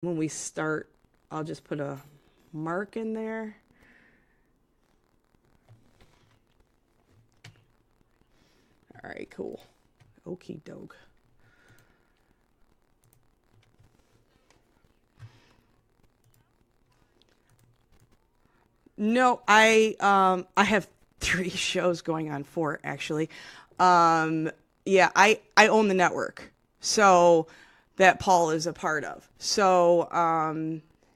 when we start, I'll just put a mark in there. All right, cool. Okie doke. No, I have three shows going on, four actually. Yeah, I own the network. So that Paul is a part of. So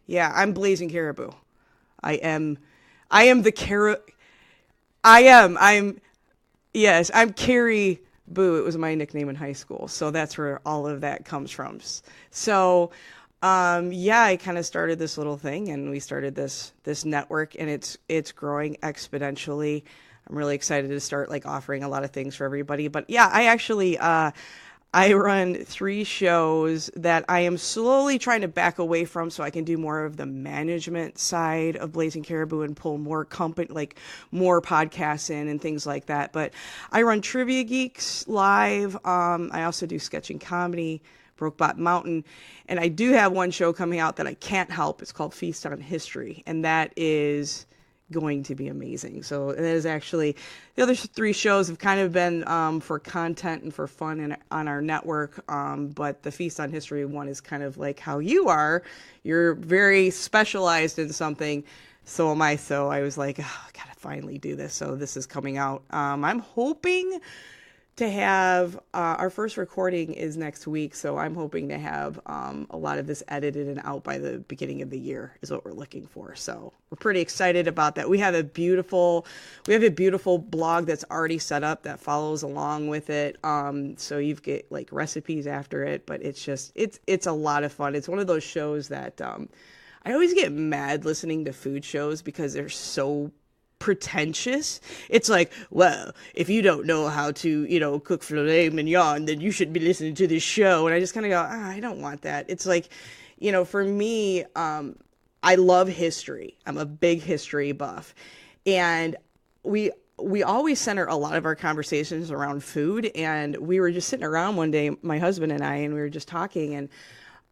yeah, I'm Blazing Caribou. I am I am the I'm yes, I'm Kari Boo. It was my nickname in high school. So that's where all of that comes from. So yeah, I kind of started this little thing and we started this network and it's growing exponentially. I'm really excited to start like offering a lot of things for everybody. But yeah, I run three shows that I am slowly trying to back away from so I can do more of the management side of Blazing Caribou and pull more company, like more podcasts in and things like that. But I run Trivia Geeks live. I also do sketching comedy, Brokebot Mountain. And I do have one show coming out that I can't help. It's called Feast on History. And that is going to be amazing. So it is actually the other three shows have kind of been for content and for fun on our network. But the Feast on History one is kind of like how you are. You're very specialized in something. So am I. So I was like, oh, I gotta finally do this. So this is coming out. I'm hoping to have our first recording is next week, so I'm hoping to have a lot of this edited and out by the beginning of the year is what we're looking for. So we're pretty excited about that. We have a beautiful blog that's already set up that follows along with it. So you get like recipes after it, but it's a lot of fun. It's one of those shows that I always get mad listening to food shows because they're so pretentious. It's like, well, if you don't know how to, cook filet mignon, then you should be listening to this show. And I just kind of go, I don't want that. It's like, for me, I love history. I'm a big history buff. And we always center a lot of our conversations around food. And we were just sitting around one day, my husband and I, and we were just talking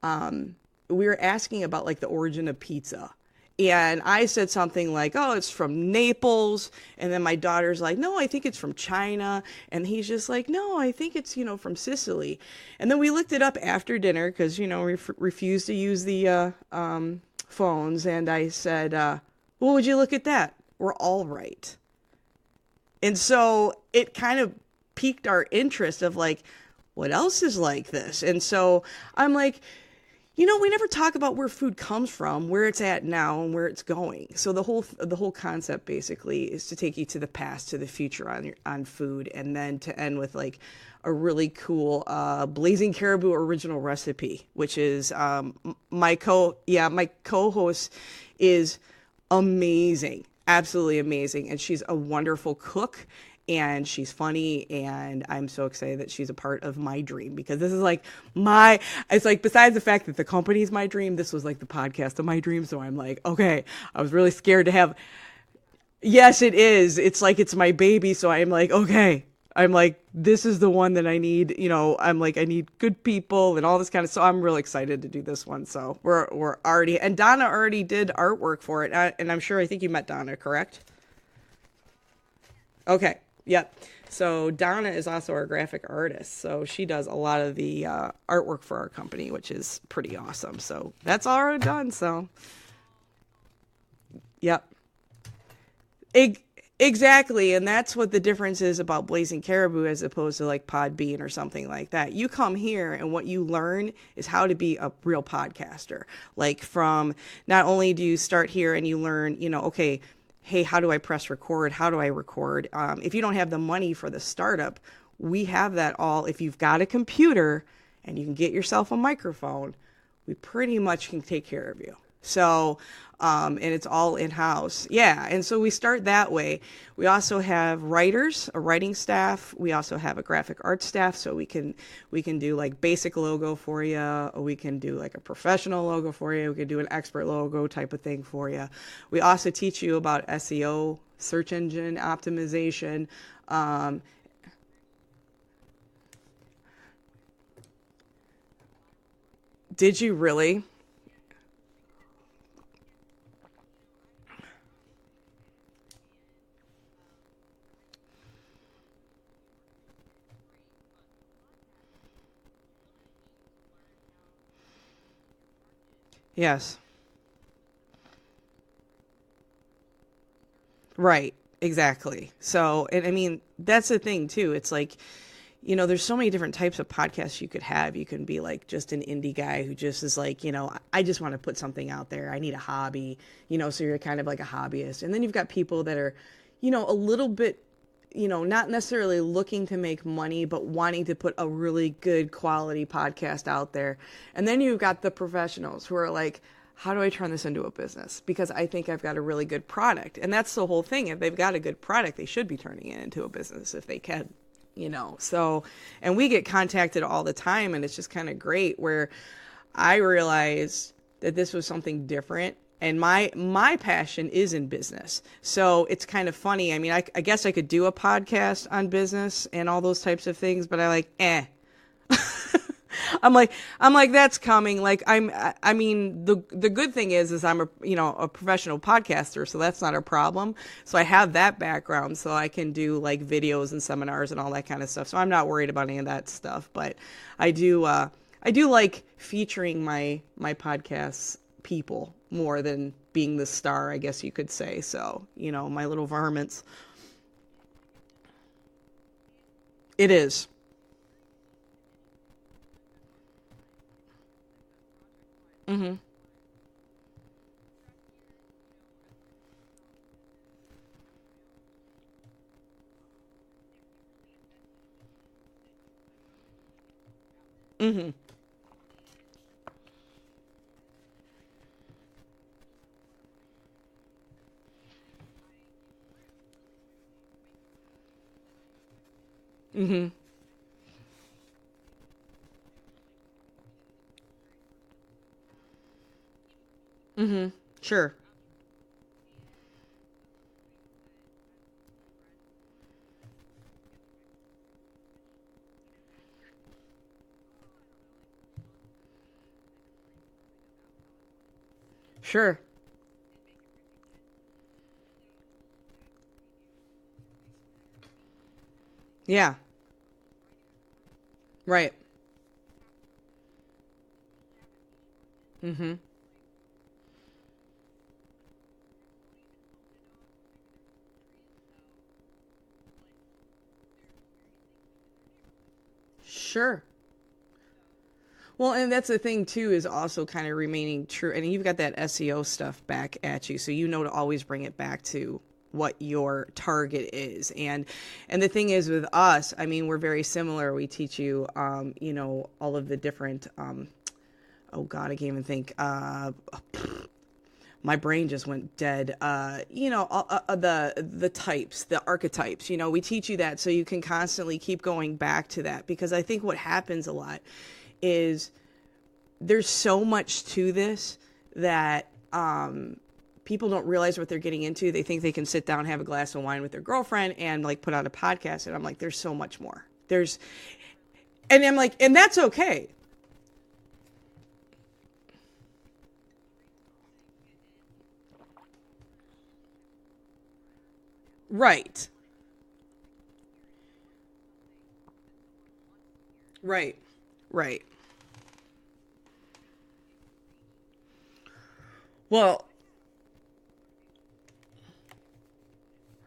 and we were asking about like the origin of pizza. And I said something like, oh, it's from Naples. And then my daughter's like, no, I think it's from China. And he's just like, no, I think it's, from Sicily. And then we looked it up after dinner because, we refused to use the phones. And I said, well, would you look at that? We're all right. And so it kind of piqued our interest of like, what else is like this? And so I'm like, we never talk about where food comes from, where it's at now, and where it's going. So the whole concept basically is to take you to the past, to the future on food, and then to end with like a really cool Blazing Caribou original recipe, which is my co-host is amazing, absolutely amazing, and she's a wonderful cook and she's funny and I'm so excited that she's a part of my dream because this is like it's like besides the fact that the company's my dream, this was like the podcast of my dream. So I'm like, okay, I was really scared to have, yes, it is. It's like, it's my baby. So I'm like, okay, I'm like, this is the one that I need, I'm like, I need good people and all this kind of, so I'm really excited to do this one. So we're already, and Donna already did artwork for it. And I'm sure, I think you met Donna, correct? Okay. Yep. So Donna is also our graphic artist. So she does a lot of the artwork for our company, which is pretty awesome. So that's already done. So, yep. Exactly. And that's what the difference is about Blazing Caribou as opposed to like Podbean or something like that. You come here and what you learn is how to be a real podcaster. Like from not only do you start here and you learn, okay, hey, how do I press record? How do I record? If you don't have the money for the startup, we have that all. If you've got a computer and you can get yourself a microphone, we pretty much can take care of you. So, and it's all in-house. Yeah, and so we start that way. We also have writers, a writing staff. We also have a graphic art staff, so we can do like basic logo for you, or we can do like a professional logo for you. We can do an expert logo type of thing for you. We also teach you about SEO, search engine optimization. Did you really? Yes. Right. Exactly. So, and I mean, that's the thing too. It's like, there's so many different types of podcasts you could have. You can be like just an indie guy who just is like, I just want to put something out there. I need a hobby, so you're kind of like a hobbyist. And then you've got people that are, a little bit, not necessarily looking to make money, but wanting to put a really good quality podcast out there. And then you've got the professionals who are like, how do I turn this into a business? Because I think I've got a really good product. And that's the whole thing. If they've got a good product, they should be turning it into a business if they can. So, and we get contacted all the time, and it's just kind of great where I realized that this was something different, and my passion is in business. So it's kind of funny. I mean, I guess I could do a podcast on business and all those types of things, but I'm like, that's coming. Like, I mean, the good thing is I'm a professional podcaster, so that's not a problem. So I have that background, so I can do like videos and seminars and all that kind of stuff. So I'm not worried about any of that stuff, but I do like featuring my podcasts people more than being the star, I guess you could say. So, my little varmints. It is. Mhm. Mhm. Mhm. Mhm. Sure. Sure. Yeah. Right. Mhm. Sure. Well, and that's the thing too, is also kind of remaining true. And you've got that SEO stuff back at you, so to always bring it back to what your target is. And the thing is with us, I mean, we're very similar. We teach you, all of the different. Oh God, I can't even think. My brain just went dead. The types, the archetypes. We teach you that so you can constantly keep going back to that, because I think what happens a lot is there's so much to this that people don't realize what they're getting into. They think they can sit down, have a glass of wine with their girlfriend, and like put out a podcast. And I'm like, there's so much more. And I'm like, and that's okay. Right. Right. Right. Well,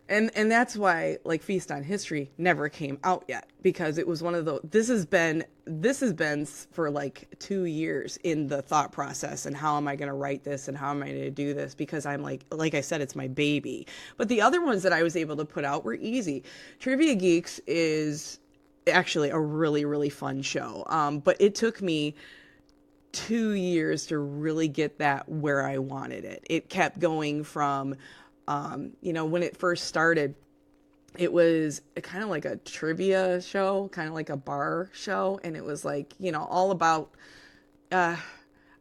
and that's why like Feast on History never came out yet, because it was one of the this has been for like 2 years in the thought process, and how am I going to write this and how am I going to do this, because I'm like I said, it's my baby. But the other ones that I was able to put out were easy. Trivia Geeks is actually a really really fun show, but it took me 2 years to really get that where I wanted it. It kept going from, when it first started, it was kind of like a trivia show, kind of like a bar show. And it was like, all about, uh,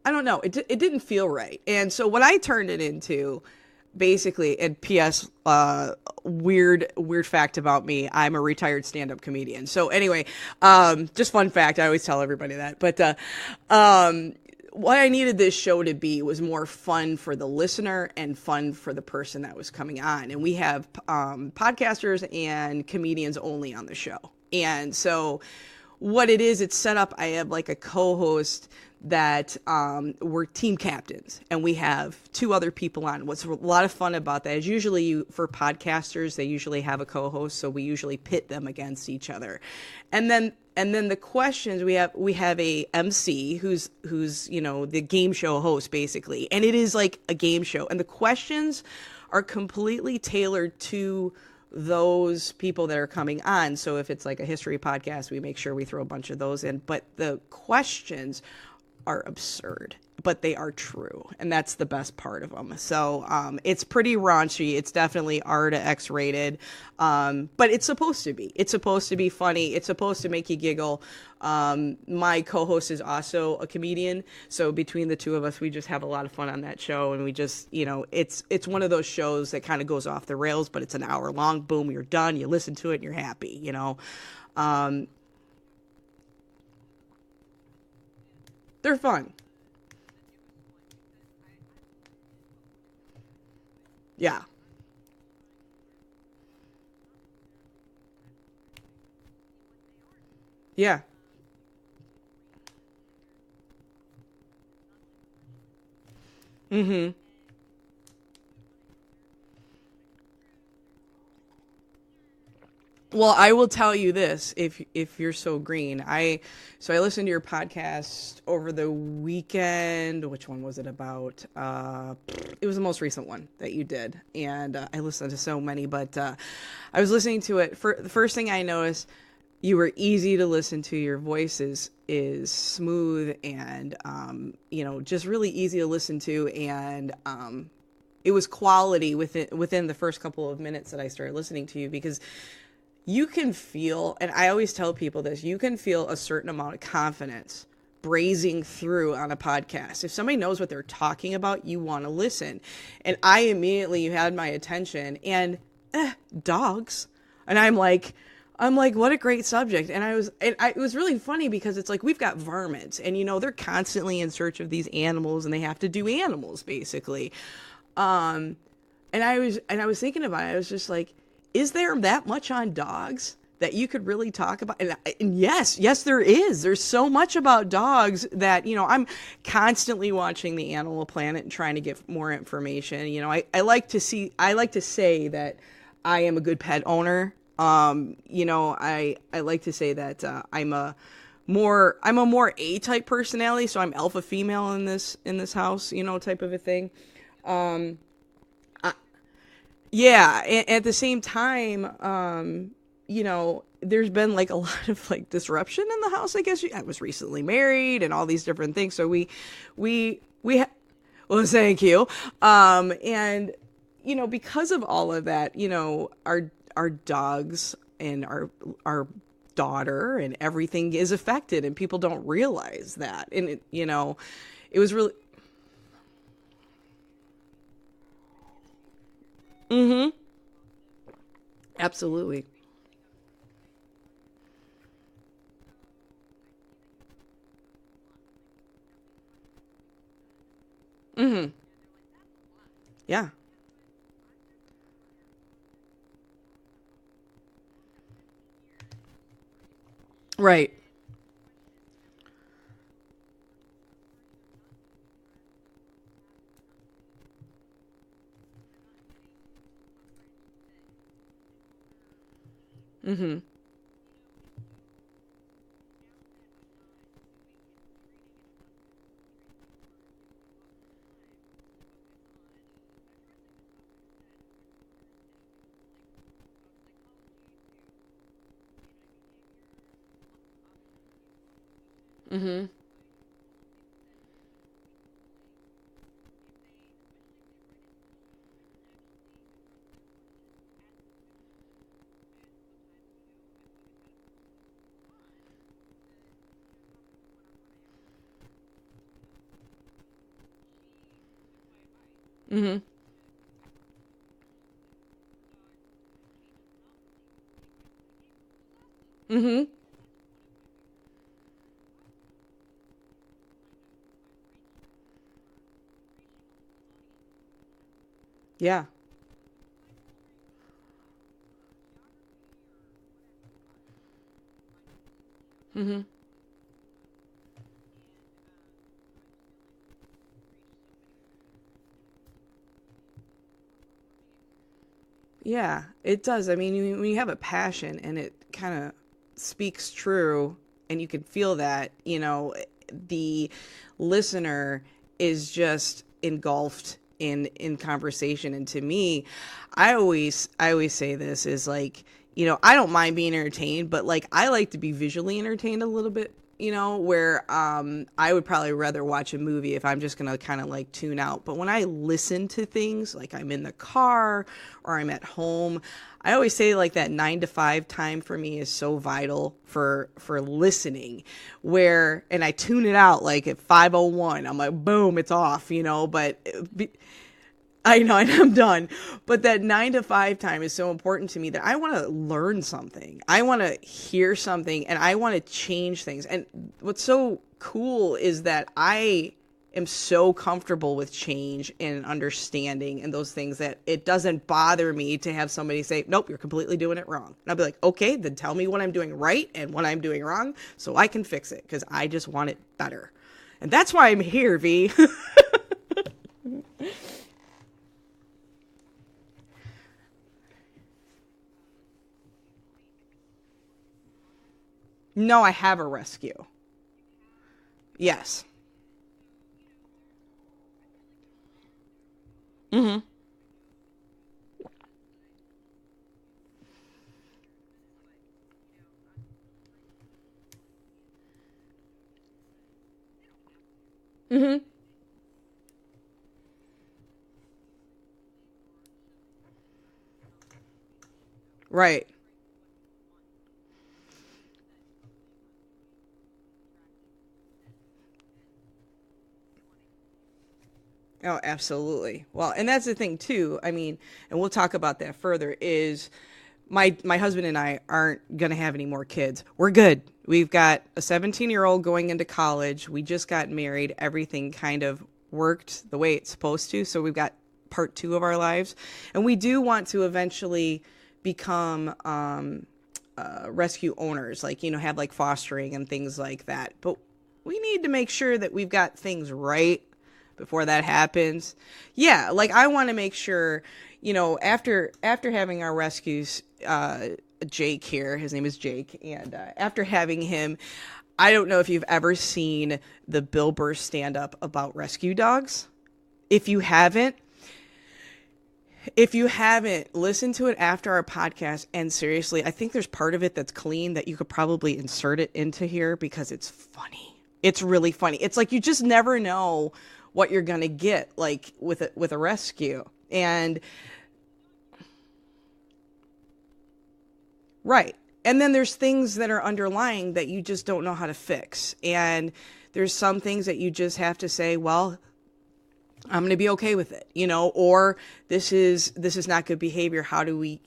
I don't know, it didn't feel right. And so what I turned it into, basically, and PS, weird fact about me, I'm a retired stand-up comedian. So anyway, just fun fact, I always tell everybody that. But what I needed this show to be was more fun for the listener and fun for the person that was coming on. And we have podcasters and comedians only on the show. And so what it is, it's set up, I have like a co-host that we're team captains, and we have two other people on. What's a lot of fun about that is usually for podcasters, they usually have a co-host, so we usually pit them against each other. And then the questions, we have a MC who's the game show host basically, and it is like a game show, and the questions are completely tailored to those people that are coming on. So if it's like a history podcast, we make sure we throw a bunch of those in, but the questions are absurd, but they are true, and that's the best part of them. So it's pretty raunchy. It's definitely R to X rated, but it's supposed to be. It's supposed to be funny. It's supposed to make you giggle. My co-host is also a comedian, so between the two of us, we just have a lot of fun on that show, and we just, it's one of those shows that kind of goes off the rails, but it's an hour long. Boom, you're done. You listen to it, and you're happy. They're fun. Yeah. Yeah. Mm-hmm. Well, I will tell you this, if you're so green. I listened to your podcast over the weekend. Which one was it about? It was the most recent one that you did, and I listened to so many, but I was listening to it. For the first thing I noticed, you were easy to listen to. Your voice is smooth and just really easy to listen to, and it was quality within the first couple of minutes that I started listening to you, because you can feel, and I always tell people this, you can feel a certain amount of confidence brazing through on a podcast. If somebody knows what they're talking about, you want to listen. And I immediately, you had my attention, and dogs. And I'm like, what a great subject. It was really funny, because it's like, we've got varmints, and they're constantly in search of these animals, and they have to do animals basically. And I was thinking about it. I was just like, is there that much on dogs that you could really talk about? And yes, there is. There's so much about dogs that, I'm constantly watching the Animal Planet and trying to get more information. I like to say that I am a good pet owner. I like to say that I'm a more A-type personality, so I'm alpha female in this house, type of a thing. Um, Yeah, at the same time, there's been like a lot of like disruption in the house. I guess I was recently married and all these different things. So well, thank you. And because of all of that, our dogs and our daughter and everything is affected, and people don't realize that. And it was really. Mm-hmm. Absolutely. Mm-hmm. Yeah. Right. Mm-hmm. Mm-hmm. Mm-hmm. Mm-hmm. Yeah. Mm-hmm. Yeah, it does. I mean, when you have a passion and it kind of speaks true and you can feel that, the listener is just engulfed in conversation. And to me, I always say this is like, I don't mind being entertained, but like I like to be visually entertained a little bit, where I would probably rather watch a movie if I'm just gonna kind of like tune out. But when I listen to things, like I'm in the car or I'm at home, I always say like that 9 to 5 time for me is so vital for listening. Where and I tune it out like at 5:01. I'm like, boom, it's off, But I know, and I'm done. But that 9 to 5 time is so important to me that I want to learn something. I want to hear something and I want to change things. And what's so cool is that I am so comfortable with change and understanding and those things that it doesn't bother me to have somebody say, nope, you're completely doing it wrong. And I'll be like, okay, then tell me what I'm doing right and what I'm doing wrong so I can fix it because I just want it better. And that's why I'm here, V. No, I have a rescue. Yes. Mm-hmm. Mm-hmm. Right. Oh, absolutely. Well, and that's the thing too. I mean, and we'll talk about that further. Is my husband and I aren't gonna have any more kids. We're good. We've got a 17-year-old going into college. We just got married. Everything kind of worked the way it's supposed to. So we've got part two of our lives, and we do want to eventually become rescue owners, like have like fostering and things like that. But we need to make sure that we've got things right before that happens. Yeah, like I want to make sure, after having our rescues, Jake here, his name is Jake, and after having him, I don't know if you've ever seen the Bill Burr stand up about rescue dogs. If you haven't, if you haven't, listen to it after our podcast. And seriously, I think there's part of it that's clean that you could probably insert it into here because it's funny. It's really funny. It's like you just never know what you're gonna get, like with a rescue. And right. And then there's things that are underlying that you just don't know how to fix. And there's some things that you just have to say, well, I'm going to be okay with it, or this is not good behavior. How do we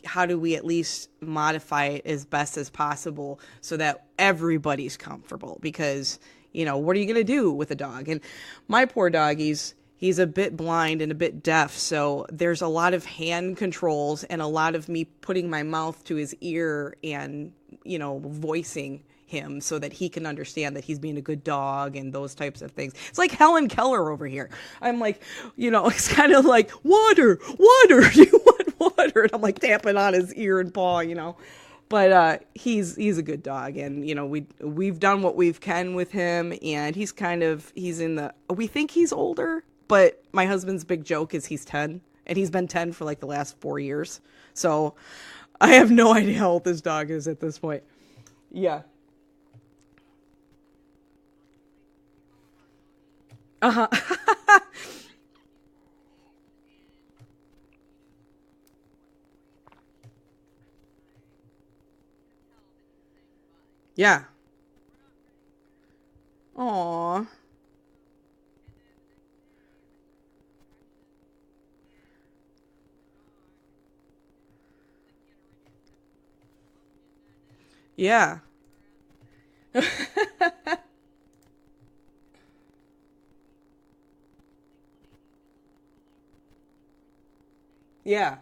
at least modify it as best as possible so that everybody's comfortable? Because, what are you going to do with a dog? And my poor dog, he's a bit blind and a bit deaf. So there's a lot of hand controls and a lot of me putting my mouth to his ear and, voicing him so that he can understand that he's being a good dog and those types of things. It's like Helen Keller over here. I'm like, it's kind of like water, water. Do you want water? And I'm like tapping on his ear and paw. But he's a good dog, and we've done what we've can with him, and he's in the we think he's older, but my husband's big joke is he's 10, and he's been 10 for like the last 4 years. So I have no idea how old this dog is at this point. Yeah. Uh huh. Yeah. Aw. Yeah. Yeah.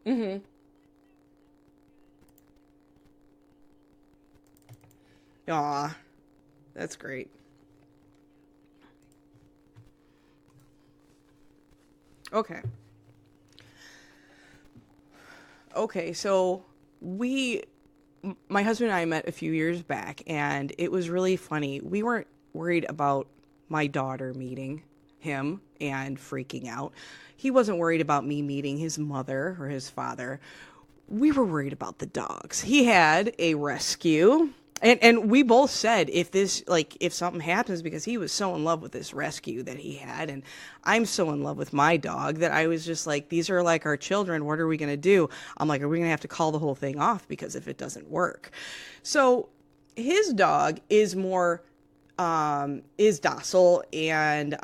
Mhm. Aw. That's great. Okay. Okay, so we my husband and I met a few years back, and it was really funny. We weren't worried about my daughter meeting him and freaking out. He wasn't worried about me meeting his mother or his father. We were worried about the dogs. He had a rescue. And we both said if something happens, because he was so in love with this rescue that he had, and I'm so in love with my dog that I was just like, these are like our children. What are we going to do? I'm like, are we going to have to call the whole thing off because if it doesn't work? So his dog is more is docile, and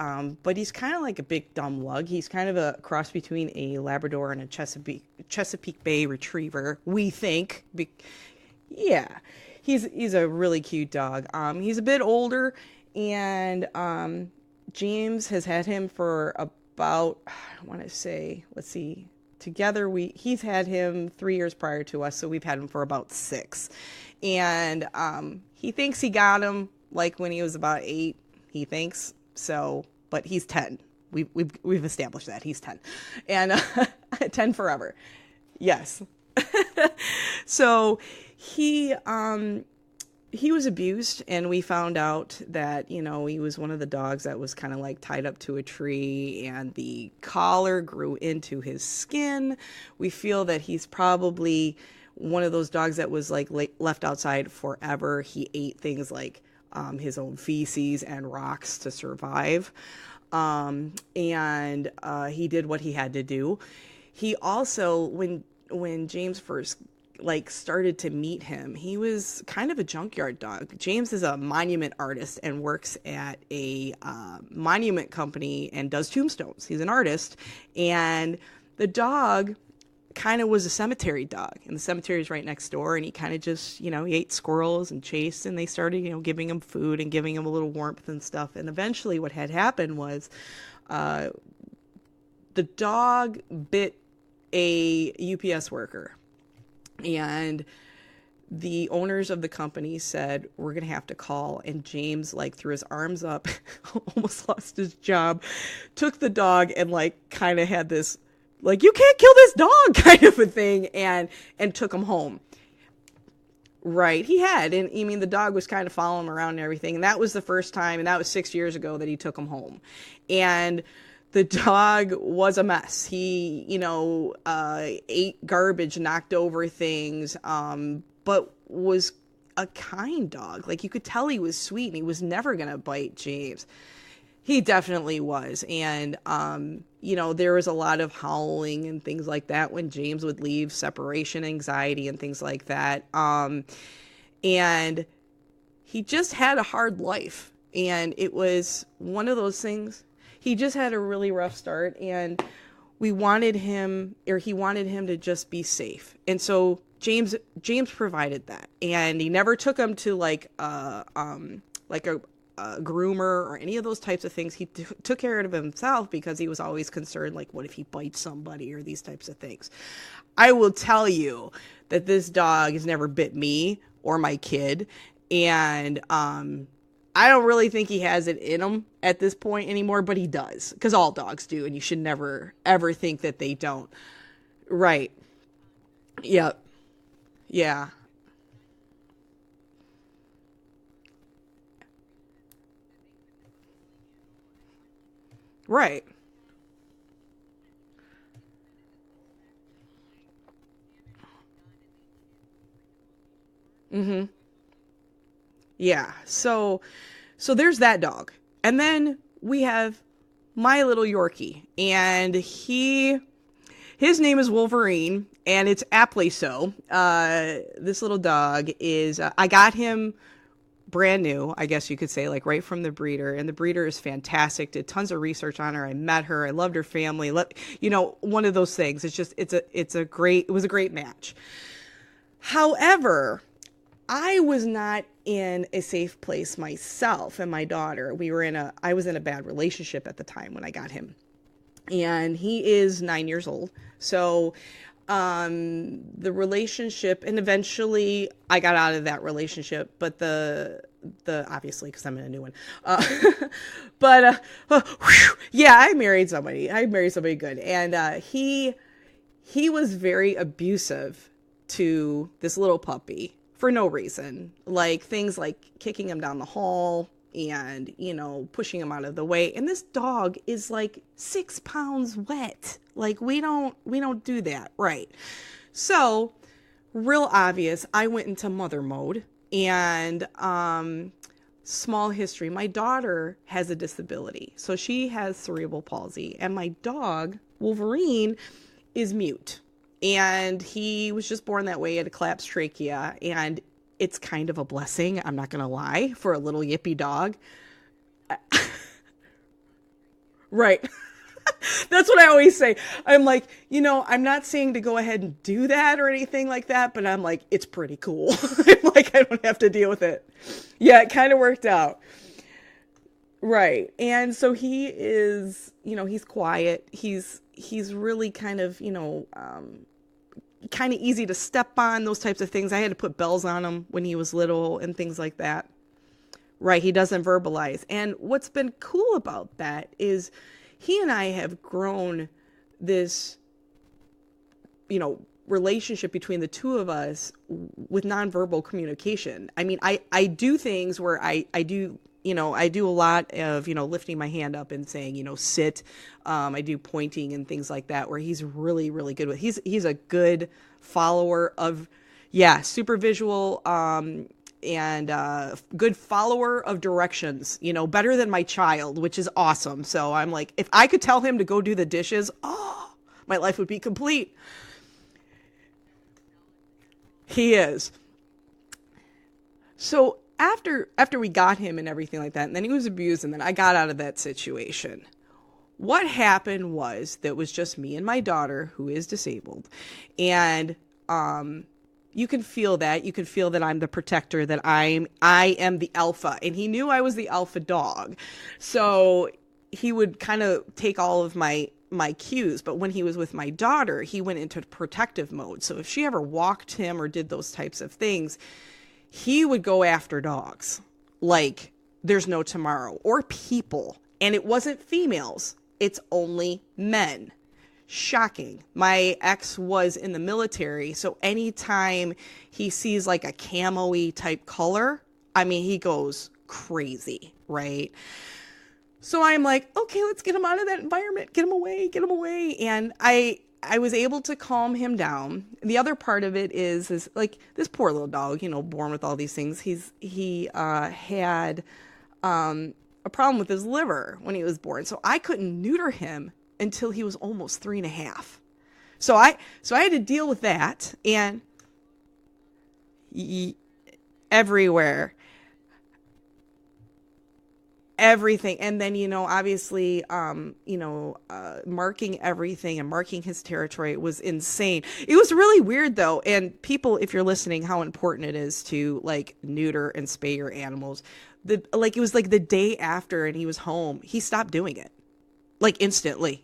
but he's kind of like a big dumb lug. He's kind of a cross between a Labrador and a Chesapeake Bay Retriever, we think. Yeah, he's a really cute dog. He's a bit older, and James has had him for about, I want to say, let's see, together he's had him 3 years prior to us, so we've had him for about 6, and he thinks he got him like when he was about 8. He thinks so, but he's 10. We've established that he's 10, and 10 forever. Yes. So he was abused, and we found out that, he was one of the dogs that was kind of like tied up to a tree, and the collar grew into his skin. We feel that he's probably one of those dogs that was like left outside forever. He ate things like his own feces and rocks to survive. And he did what he had to do. He also, when James first started to meet him, he was kind of a junkyard dog. James is a monument artist and works at a monument company and does tombstones. He's an artist, and the dog kind of was a cemetery dog, and the cemetery is right next door, and he kind of just, he ate squirrels and chased, and they started, giving him food and giving him a little warmth and stuff. And eventually what had happened was the dog bit a UPS worker, and the owners of the company said, we're going to have to call. And James threw his arms up, almost lost his job, took the dog, and kind of had this you can't kill this dog kind of a thing, and took him home. Right, he had. And I mean, the dog was kind of following him around and everything. And that was the first time, and that was 6 years ago, that he took him home. And the dog was a mess. He, ate garbage, knocked over things, but was a kind dog. You could tell he was sweet, and he was never going to bite James. He definitely was. And, there was a lot of howling and things like that when James would leave, separation anxiety and things like that. And he just had a hard life. And it was one of those things. He just had a really rough start, and he wanted him to just be safe. And so James provided that. And he never took him to a groomer or any of those types of things. He took care of himself because he was always concerned, what if he bites somebody or these types of things. I will tell you that this dog has never bit me or my kid, and I don't really think he has it in him at this point anymore, but he does, because all dogs do, and you should never ever think that they don't. Right. Yep. Yeah. Right. Mm-hmm. Yeah. So there's that dog. And then we have my little Yorkie, and his name is Wolverine, and it's aptly so. This little dog is, I got him brand new, I guess you could say, right from the breeder, and the breeder is fantastic. Did tons of research on her. I met her. I loved her family. One of those things. It was a great match. However, I was not in a safe place myself, and my daughter. I was in a bad relationship at the time when I got him. And he is 9 years old. So The relationship, and eventually I got out of that relationship, but the obviously because I'm in a new one. But yeah, I married somebody good, and he was very abusive to this little puppy for no reason, like things like kicking him down the hall and pushing him out of the way. And this dog is like 6 pounds wet. Like we don't do that, right? So real obvious, I went into mother mode. And small history, my daughter has a disability, so she has cerebral palsy, and my dog Wolverine is mute, and he was just born that way. He had a collapsed trachea, and it's kind of a blessing, I'm not gonna lie, for a little yippy dog. Right. That's what I always say. I'm like, I'm not saying to go ahead and do that or anything like that, but I'm like, it's pretty cool. I'm like, I don't have to deal with it. Yeah, it kind of worked out. Right. And so he is, he's quiet. He's really kind of, kind of easy to step on, those types of things. I had to put bells on him when he was little and things like that. Right. He doesn't verbalize. And what's been cool about that is he and I have grown this, relationship between the two of us with nonverbal communication. I mean, I do things where I do, I do a lot of, lifting my hand up and saying, sit. I do pointing and things like that, where he's really, really good with. He's a good follower of, super visual, and good follower of directions, better than my child, which is awesome. So I'm like, if I could tell him to go do the dishes, my life would be complete. He is. So after we got him and everything like that, and then he was abused, and then I got out of that situation. What happened was that was just me and my daughter, who is disabled, and you can feel that. You can feel that I'm the protector, that I am the alpha. And he knew I was the alpha dog. So he would kind of take all of my cues. But when he was with my daughter, he went into protective mode. So if she ever walked him or did those types of things, he would go after dogs like there's no tomorrow, or people. And it wasn't females. It's only men. Shocking. My ex was in the military, so anytime he sees like a camo-y type color, I mean, he goes crazy, right? So I'm like, okay, let's get him out of that environment, get him away. And I was able to calm him down. The other part of it is like this poor little dog, born with all these things. He had a problem with his liver when he was born, so I couldn't neuter him until he was almost 3.5. So I had to deal with that, and everywhere, everything. And then, obviously, marking everything and marking his territory was insane. It was really weird though. And people, if you're listening, how important it is to like neuter and spay your animals. It was like the day after, and he was home, he stopped doing it. Like instantly.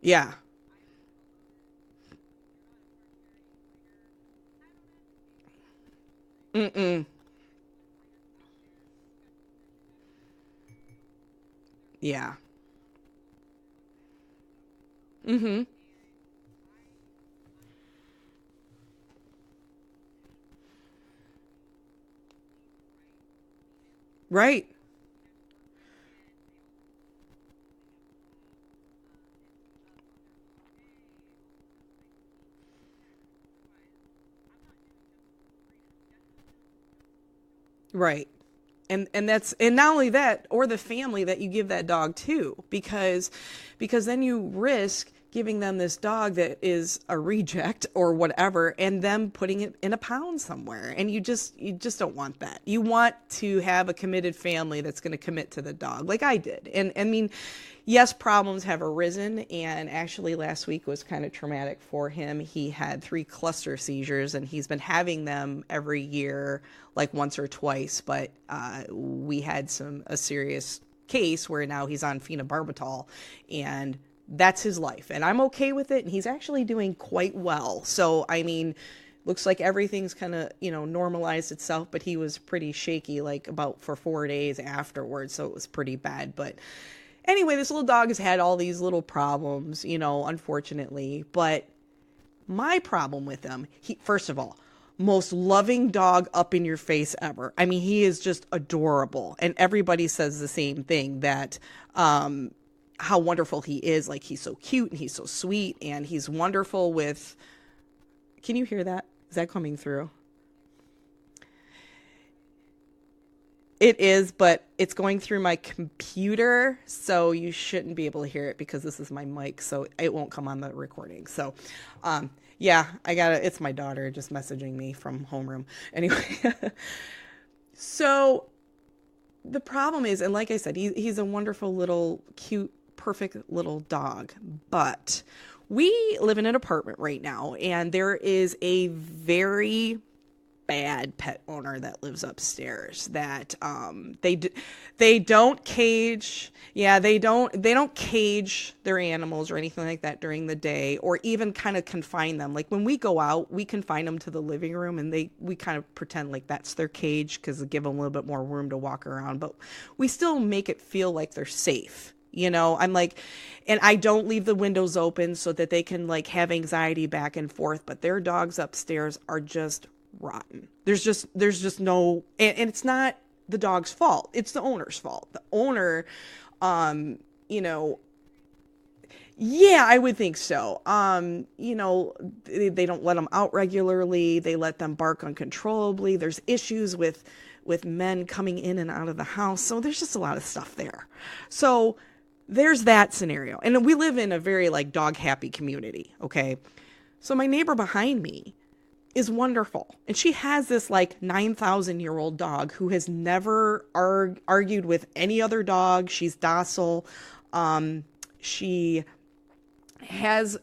Yeah. Mm-mm. Yeah. Mm-hmm. Right. Right. And that's, and not only that, or the family that you give that dog to, because then you risk giving them this dog that is a reject or whatever, and them putting it in a pound somewhere. And you just don't want that. You want to have a committed family that's going to commit to the dog, like I did. And I mean, yes, problems have arisen, and actually last week was kind of traumatic for him. He had 3 cluster seizures, and he's been having them every year, like once or twice, but we had a serious case where now he's on phenobarbital, and that's his life, and I'm okay with it, and he's actually doing quite well. So I mean, looks like everything's kind of, normalized itself, but he was pretty shaky like about for 4 days afterwards, so it was pretty bad. But anyway, this little dog has had all these little problems, unfortunately. But my problem with him, first of all, most loving dog up in your face ever. I mean, he is just adorable, and everybody says the same thing, that how wonderful he is. Like, he's so cute and he's so sweet, and he's wonderful with, can you hear that? Is that coming through? It is, but it's going through my computer, so you shouldn't be able to hear it because this is my mic, so it won't come on the recording. So, yeah, it's my daughter just messaging me from homeroom. Anyway, so the problem is, and like I said, he's a wonderful little, cute, perfect little dog, but we live in an apartment right now, and there is a very bad pet owner that lives upstairs that they don't cage. Yeah, they don't cage their animals or anything like that during the day, or even kind of confine them. Like when we go out, we confine them to the living room, and we kind of pretend like that's their cage because it give them a little bit more room to walk around, but we still make it feel like they're safe. I'm like, and I don't leave the windows open so that they can like have anxiety back and forth, but their dogs upstairs are just rotten. There's just no, and it's not the dog's fault. It's the owner's fault. The owner, yeah, I would think so. They don't let them out regularly. They let them bark uncontrollably. There's issues with men coming in and out of the house. So there's just a lot of stuff there. So there's that scenario. And we live in a very like dog happy community. Okay. So my neighbor behind me is wonderful. And she has this like 9,000-year-old dog who has never argued with any other dog. She's docile. She has,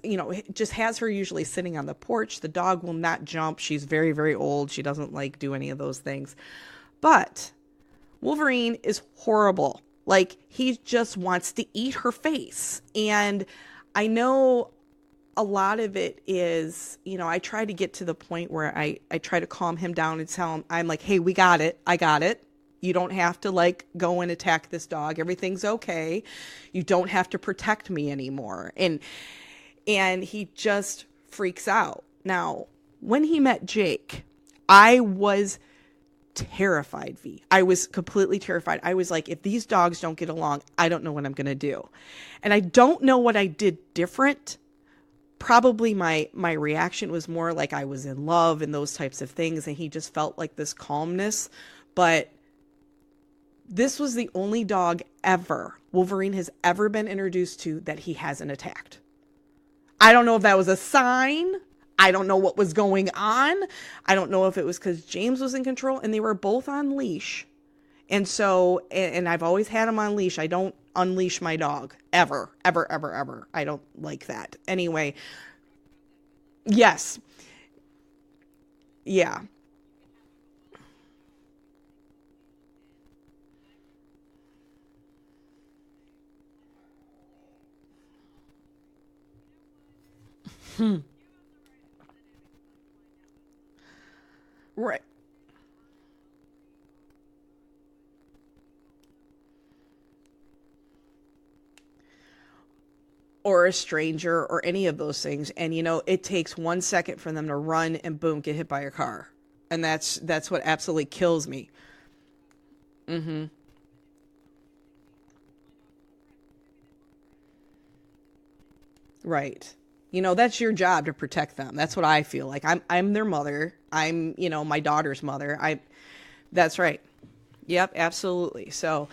just has her usually sitting on the porch. The dog will not jump. She's very, very old. She doesn't like do any of those things. But Wolverine is horrible. Like, he just wants to eat her face. And I know a lot of it is, I try to get to the point where I try to calm him down and tell him, I'm like, hey, we got it. I got it. You don't have to like go and attack this dog. Everything's okay. You don't have to protect me anymore. And he just freaks out. Now, when he met Jake, I was terrified, V. I was completely terrified. I was like, if these dogs don't get along, I don't know what I'm going to do. And I don't know what I did different. Probably my reaction was more like I was in love and those types of things. And he just felt like this calmness. But this was the only dog ever Wolverine has ever been introduced to that he hasn't attacked. I don't know if that was a sign. I don't know what was going on. I don't know if it was because James was in control and they were both on leash. And so, and I've always had him on leash. I don't unleash my dog ever, ever, ever, ever. I don't like that. Anyway, yes. Yeah. Right. Or a stranger or any of those things. And, it takes 1 second for them to run and boom, get hit by a car. And that's what absolutely kills me. Mm-hmm. Right. That's your job to protect them. That's what I feel like. I'm their mother. I'm, my daughter's mother. That's right. Yep, absolutely. So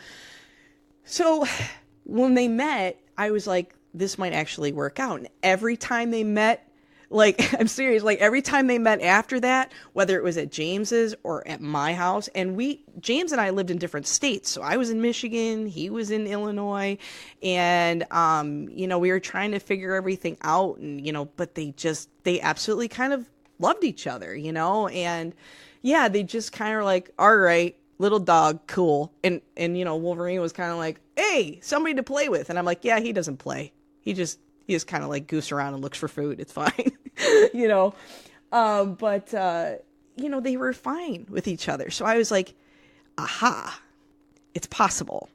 when they met, I was like, this might actually work out. And every time they met, like, I'm serious, like every time they met after that, whether it was at James's or at my house, and James and I lived in different states. So I was in Michigan, he was in Illinois, and, we were trying to figure everything out, and, but they absolutely kind of loved each other, and yeah, they just kind of like, all right, little dog, cool. And Wolverine was kind of like, hey, somebody to play with. And I'm like, yeah, he doesn't play. He just kind of like goose around and looks for food. It's fine. you know. But they were fine with each other. So I was like, aha, it's possible.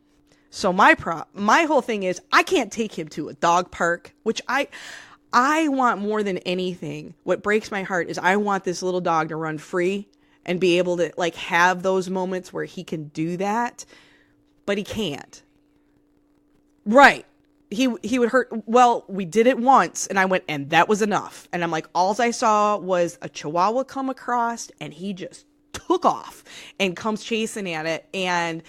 So my whole thing is I can't take him to a dog park, which I want more than anything. What breaks my heart is I want this little dog to run free and be able to like have those moments where he can do that, but he can't. Right. He would hurt. Well, we did it once and I went, and that was enough. And I'm like, alls I saw was a chihuahua come across and he just took off and comes chasing at it. And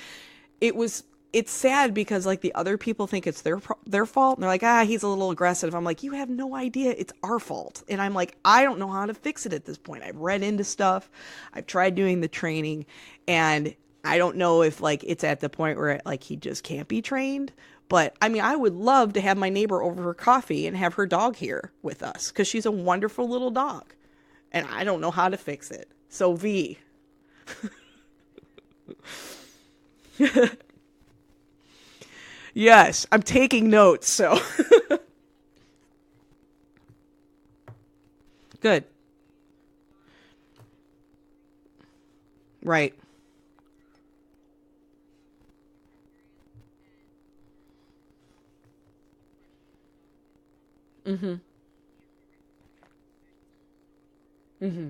it's sad because like the other people think it's their fault. And they're like, he's a little aggressive. I'm like, you have no idea. It's our fault. And I'm like, I don't know how to fix it at this point. I've read into stuff. I've tried doing the training, and I don't know if like it's at the point where like he just can't be trained. But I mean, I would love to have my neighbor over for coffee and have her dog here with us because she's a wonderful little dog, and I don't know how to fix it. So V. Yes, I'm taking notes, so. Good. Right. Mm-hmm. Mm-hmm.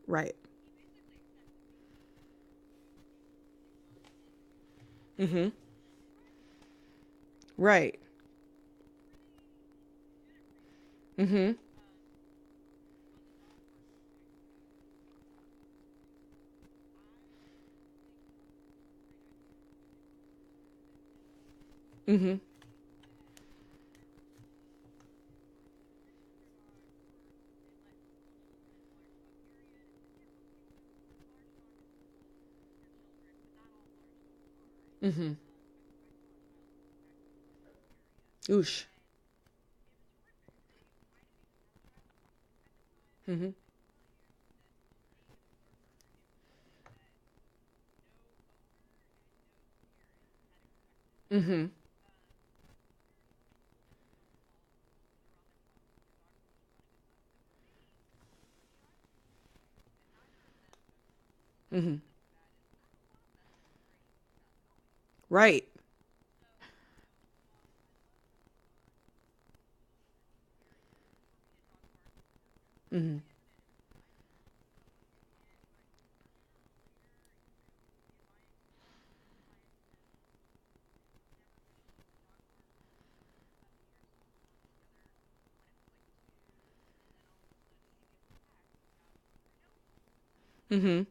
Right. Mm-hmm. Right. Mm-hmm. Mm-hmm. Mm-hmm. Oosh. Mm-hmm. Mm-hmm. Mm-hmm. Right. Mm-hmm. Mm-hmm.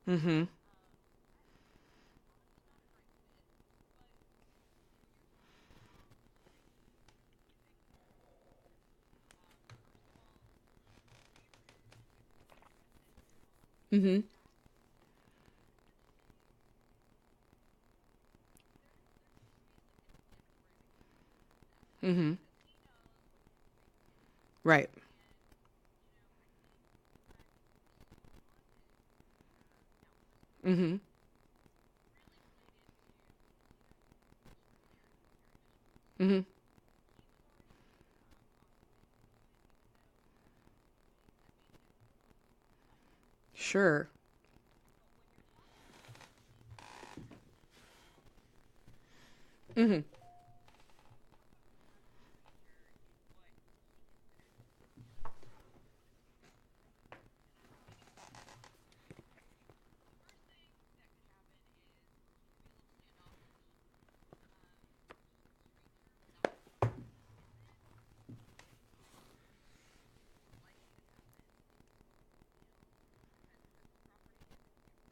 Mm-hmm. Mm-hmm. Mm-hmm. Right. Mm-hmm. Mm-hmm. Sure. Mm-hmm.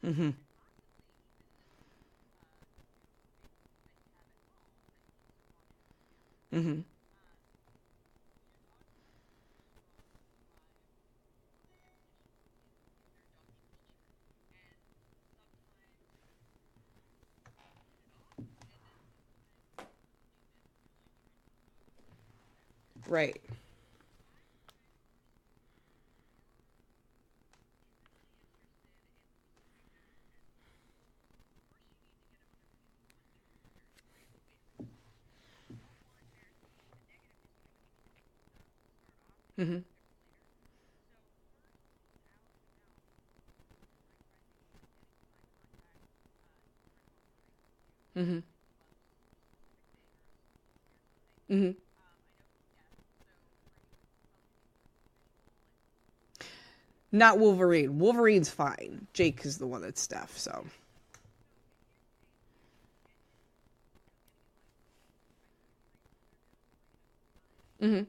Mhm. Mhm. Right. Mhm. Mhm. Mhm. Not Wolverine. Wolverine's fine. Jake is the one that's deaf, so. Mhm.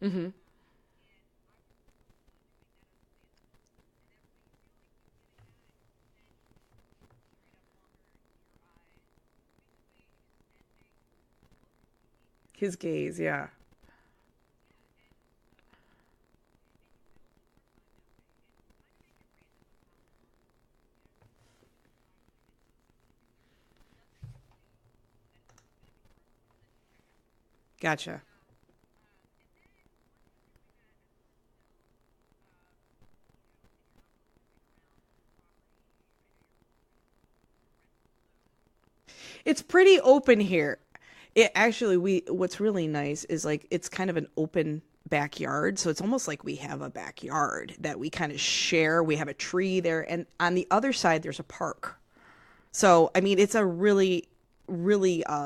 Mhm. His gaze, yeah. Gotcha. It's pretty open here. It actually we what's really nice is like it's kind of an open backyard, so it's almost like we have a backyard that we kind of share. We have a tree there, and on the other side there's a park. So, I mean, it's a really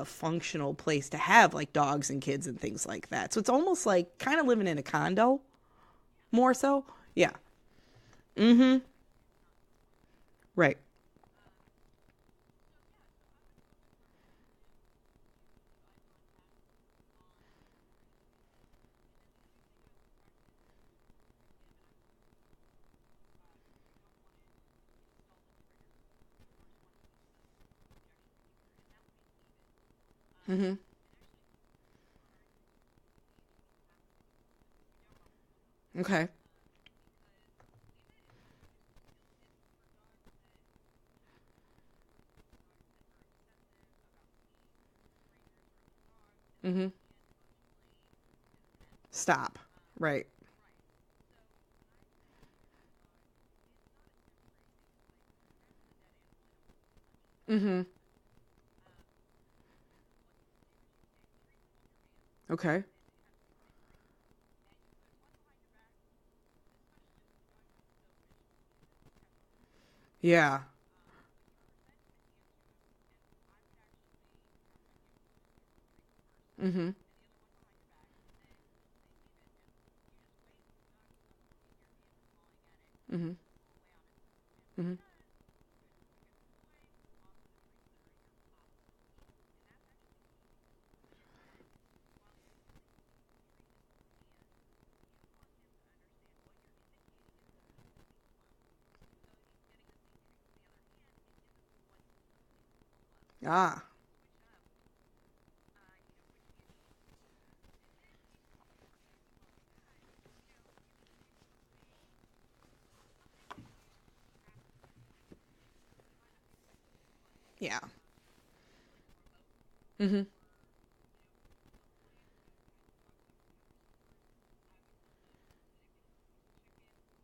functional place to have like dogs and kids and things like that. So it's almost like kind of living in a condo more so. Yeah. Mhm. Right. Mhm. Okay. Mhm. Stop. Right. Mhm. Okay. Yeah. Mhm. Mhm. Mhm. Ah. Yeah. Mhm.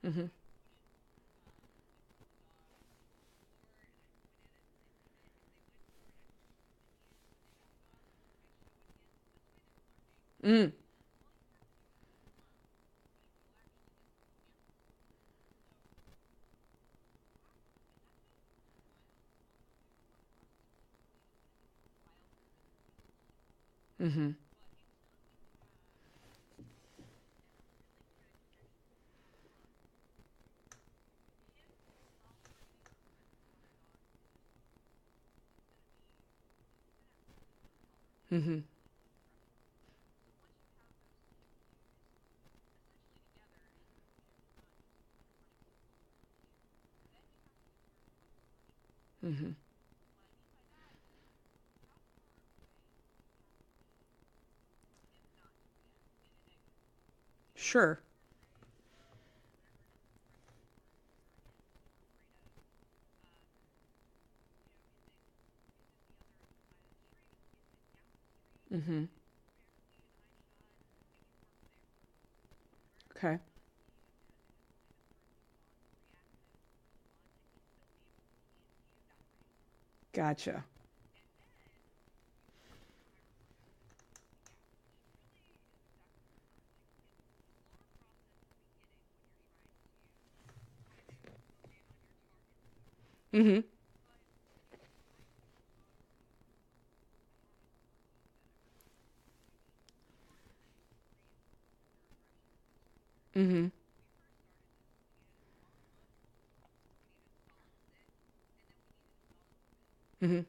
Mhm. Mm. Mhm. Mhm. Mm-hmm. Sure. Mm-hmm. Okay. Gotcha. Mm-hmm. Mm-hmm. Mm-hmm.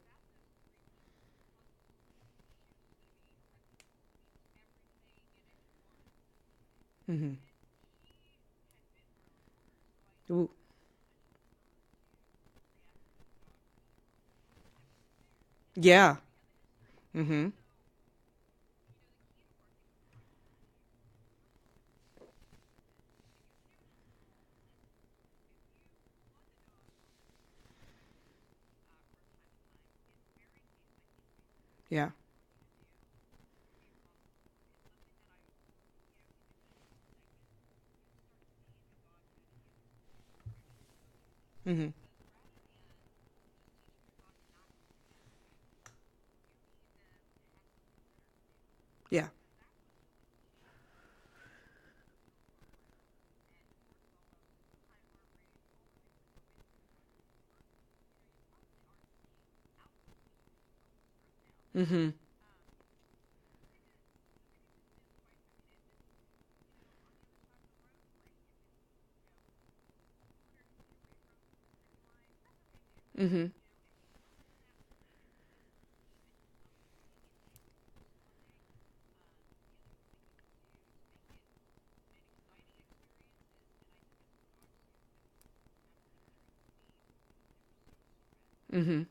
Mm-hmm. Ooh. Yeah. Mm-hmm. Yeah. Mm-hmm. Yeah. Mm-hmm. Mm-hmm. Mm-hmm.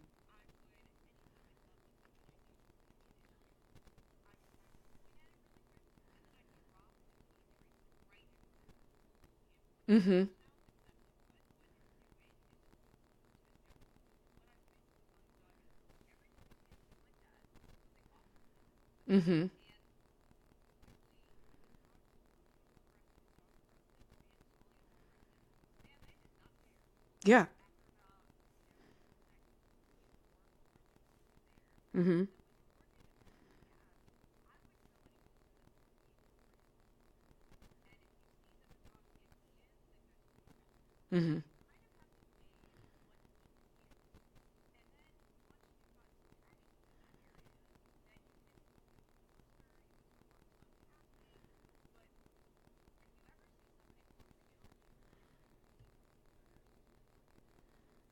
Mm-hmm. Mm-hmm. Yeah. Mm-hmm. Mm-hmm.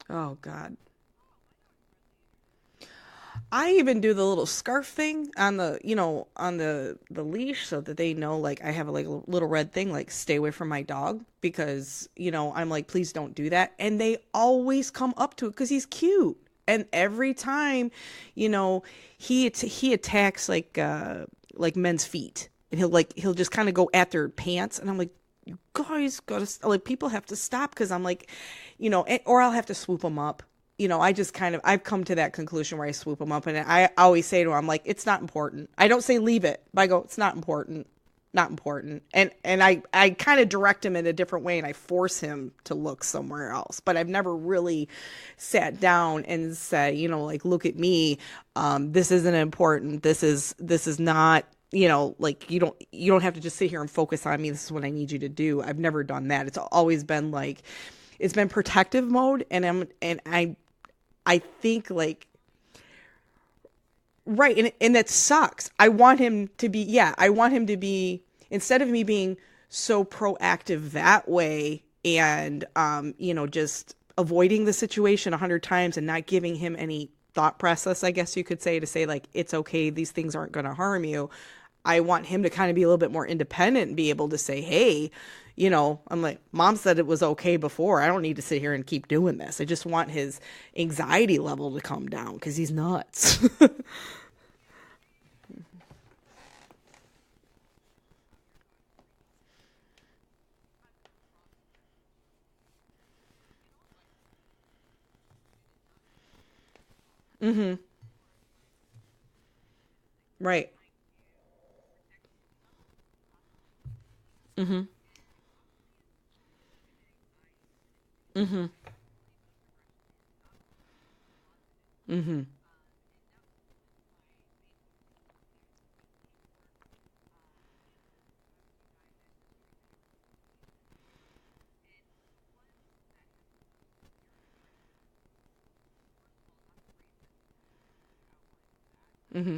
Oh God. I even do the little scarf thing on the, on the leash so that they know like I have like a little red thing like stay away from my dog because, I'm like please don't do that and they always come up to it cuz he's cute. And every time, you know, he attacks like men's feet and he'll just kind of go at their pants and I'm like you guys gotta like people have to stop because I'm like, or I'll have to swoop them up. I just kind of I've come to that conclusion where I swoop them up and I always say to him, I'm like, it's not important. I don't say leave it, but I go, it's not important, not important. And I kind of direct him in a different way and I force him to look somewhere else. But I've never really sat down and said, like look at me, this isn't important. This is not like you don't have to just sit here and focus on me. This is what I need you to do. I've never done that. It's always been like it's been protective mode and I think like right and that sucks. I want him to be instead of me being so proactive that way and just avoiding the situation 100 times and not giving him any thought process, I guess you could say, to say like it's okay, these things aren't going to harm you. I want him to kind of be a little bit more independent and be able to say, hey, I'm like, mom said it was okay before. I don't need to sit here and keep doing this. I just want his anxiety level to come down because he's nuts. Mm-hmm. Right. Mm-hmm. Mm-hmm. Mm-hmm. Mm-hmm.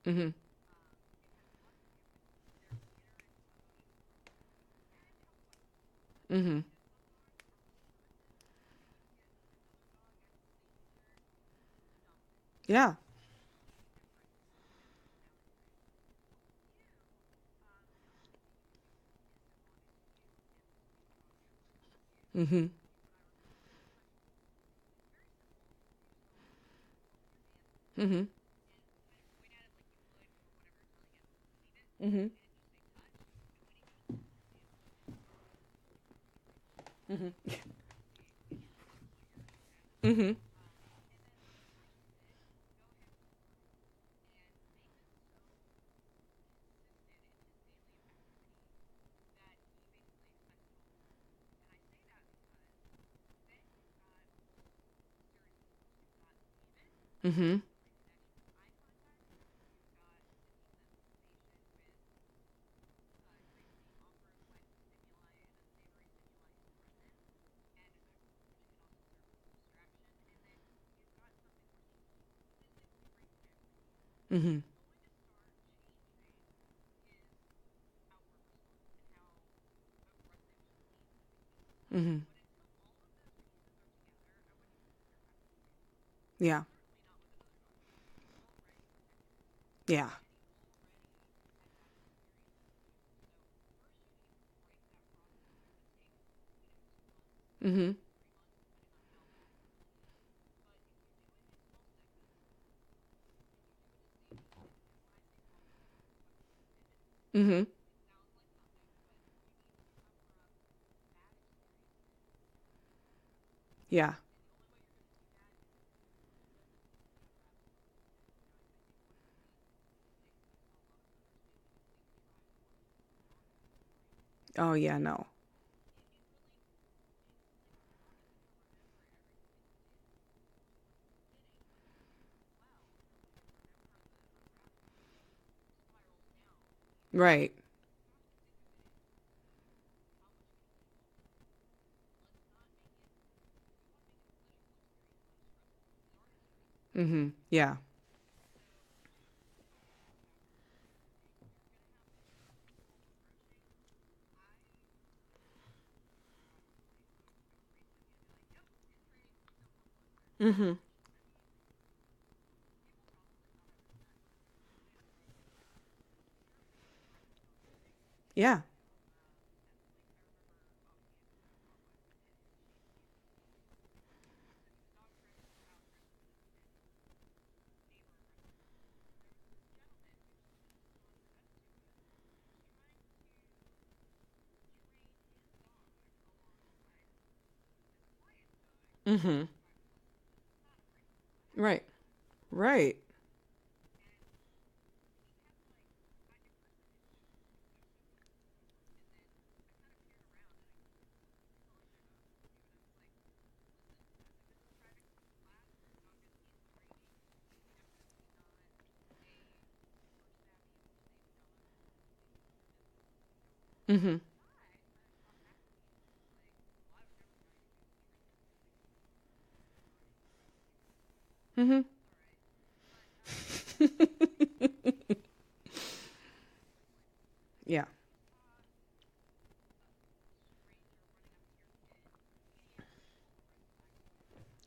Mm-hmm. Mm-hmm. Yeah. Mm-hmm. Mm-hmm. Mm-hmm. Mm-hmm. Mm-hmm. Mm-hmm. Mm-hmm. Mm-hmm. Yeah. Yeah. Mm-hmm. Mm-hmm. Yeah. Oh yeah, no. Right. Mm-hmm. Yeah. Mm-hmm. Yeah. Mm-hmm. Right. Right. Mm-hmm. Mm-hmm. Yeah.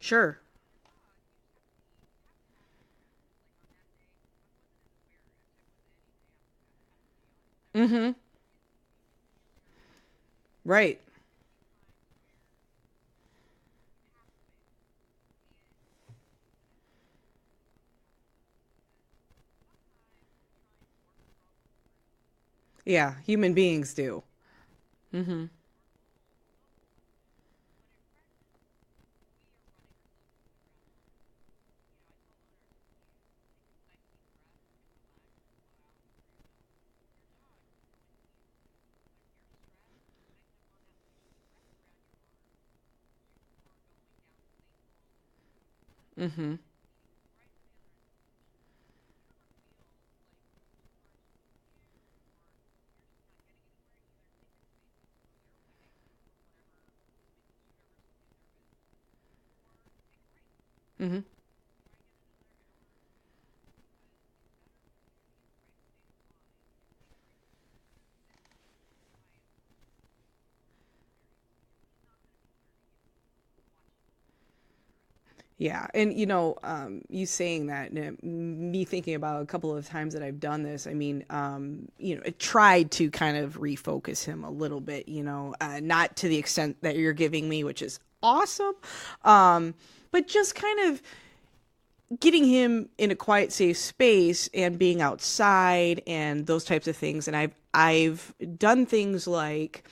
Sure. Mm-hmm. Right. Yeah, human beings do. Mm-hmm. Mm-hmm. Mm-hmm. Yeah, and you saying that, and me thinking about a couple of times that I've done this. I mean, it tried to kind of refocus him a little bit. Not to the extent that you're giving me, which is awesome, but just kind of getting him in a quiet, safe space and being outside and those types of things. And I've done things like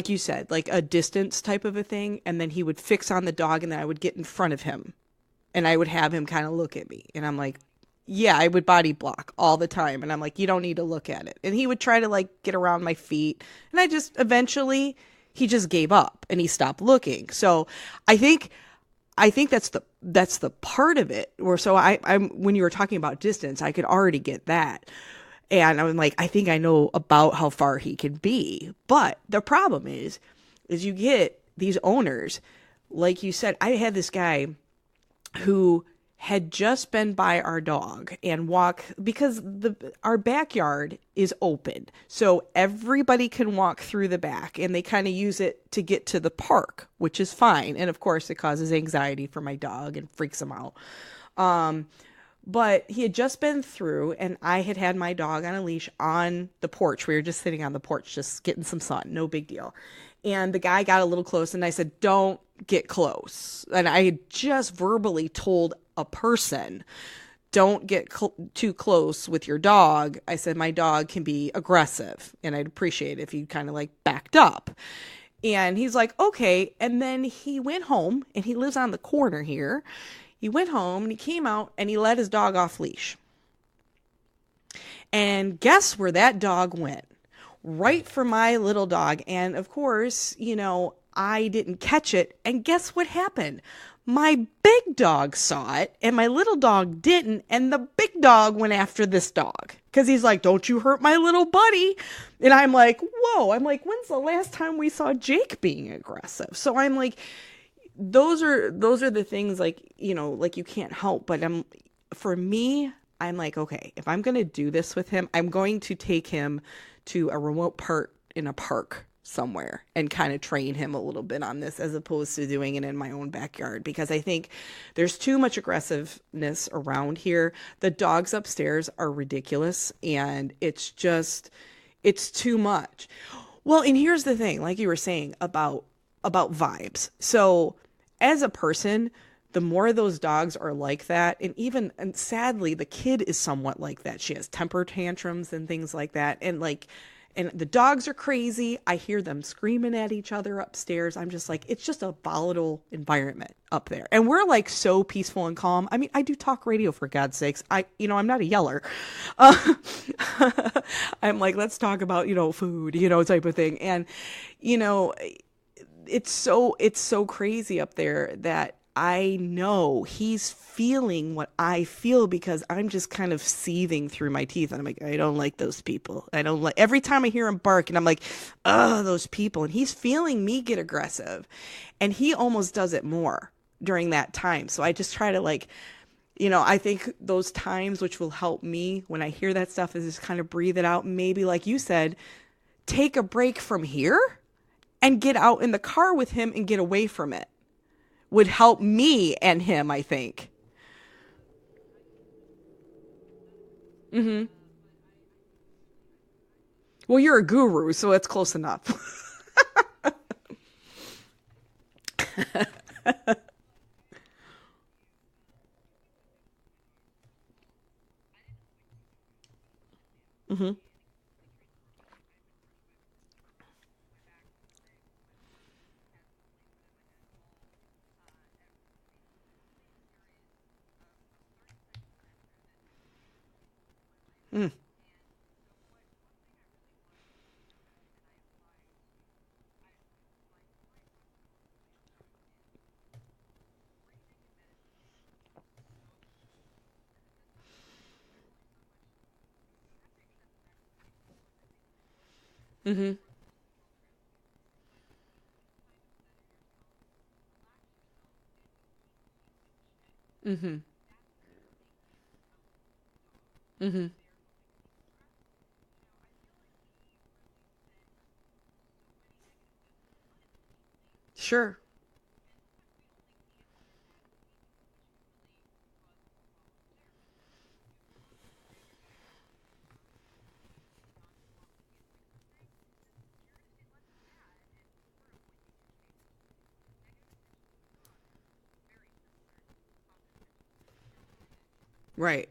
you said, like a distance type of a thing, and then he would fix on the dog, and then I would get in front of him, and I would have him kind of look at me, and I'm like, yeah, I would body block all the time, and I'm like, you don't need to look at it, and he would try to like get around my feet, and I just eventually he just gave up and he stopped looking. So I think that's the part of it where so I'm when you were talking about distance, I could already get that. And I'm like, I think I know about how far he can be. But the problem is you get these owners, like you said, I had this guy who had just been by our dog and walk because our backyard is open. So everybody can walk through the back and they kind of use it to get to the park, which is fine. And of course it causes anxiety for my dog and freaks him out. But he had just been through, and I had my dog on a leash on the porch. We were just sitting on the porch, just getting some sun. No big deal. And the guy got a little close, and I said, don't get close. And I had just verbally told a person, don't get too close with your dog. I said, my dog can be aggressive, and I'd appreciate it if you kind of like backed up. And he's like, okay. And then he went home, and he lives on the corner here. He went home and he came out and he let his dog off leash. And guess where that dog went? Right for my little dog. And of course, I didn't catch it. And guess what happened? My big dog saw it and my little dog didn't. And the big dog went after this dog because he's like, don't you hurt my little buddy. And I'm like, whoa. I'm like, when's the last time we saw Jake being aggressive? So I'm like, those are the things like like you can't help, but for me, I'm like, okay, if I'm going to do this with him, I'm going to take him to a remote part in a park somewhere and kind of train him a little bit on this as opposed to doing it in my own backyard, because I think there's too much aggressiveness around here. The dogs upstairs are ridiculous and it's too much. Well, and here's the thing, like you were saying about vibes. So as a person, the more those dogs are like that, and sadly, the kid is somewhat like that. She has temper tantrums and things like that. And the dogs are crazy. I hear them screaming at each other upstairs. I'm just like, it's just a volatile environment up there. And we're like so peaceful and calm. I mean, I do talk radio for God's sakes. I'm not a yeller. Uh, I'm like, let's talk about, food, type of thing. And, you know, it's so crazy up there that I know he's feeling what I feel because I'm just kind of seething through my teeth. And I'm like, I don't like those people. I don't like every time I hear him bark and I'm like, oh, those people. And he's feeling me get aggressive. And he almost does it more during that time. So I just try to I think those times which will help me when I hear that stuff is just kind of breathe it out. Maybe like you said, take a break from here and get out in the car with him and get away from it would help me and him, I think. Mm-hmm. Well, you're a guru, so it's close enough. Hmm. Mm. Hmm. Hmm. Hmm. Sure. Right.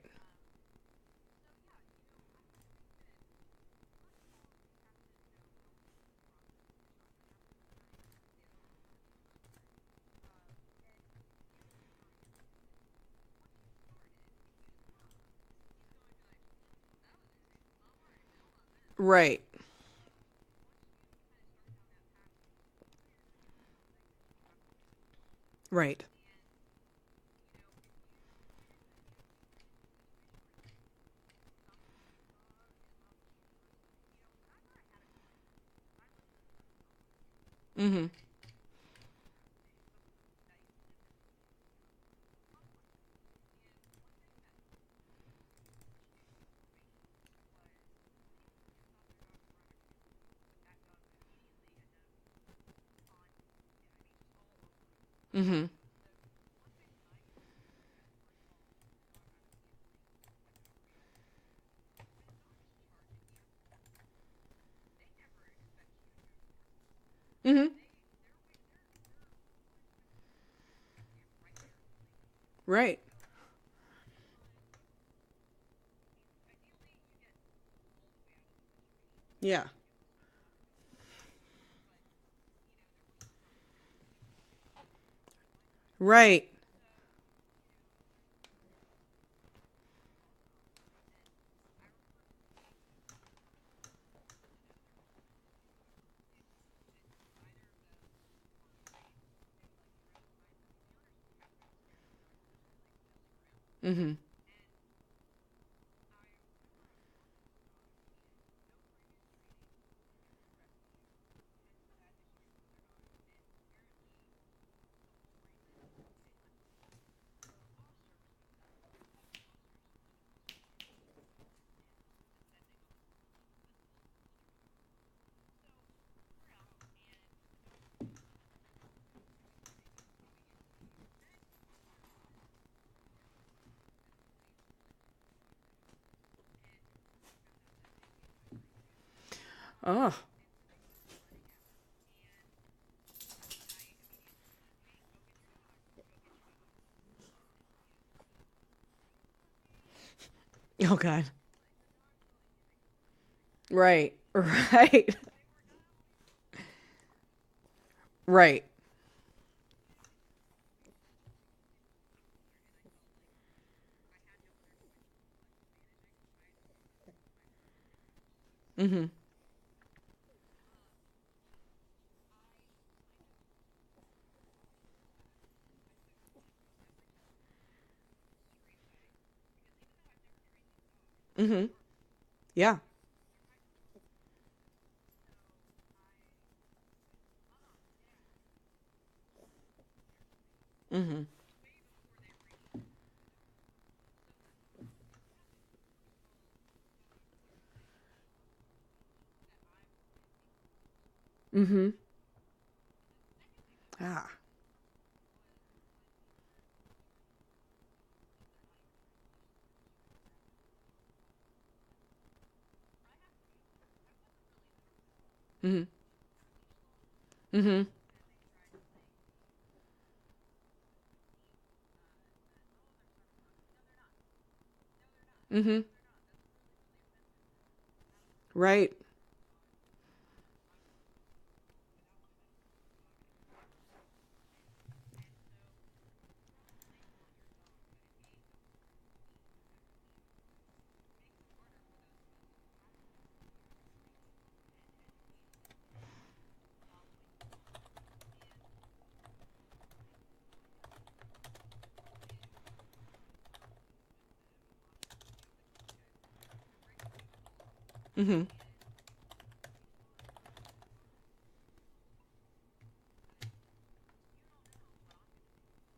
Right. Right. Hmm. Hmm. Hmm. Right. Yeah. Right. Hmm. Oh. Oh God. Right. Right. Right. Hmm. Hmm. Yeah. Hmm. Hmm. Ah. Mhm. Mhm. Mhm. Right. Mhm.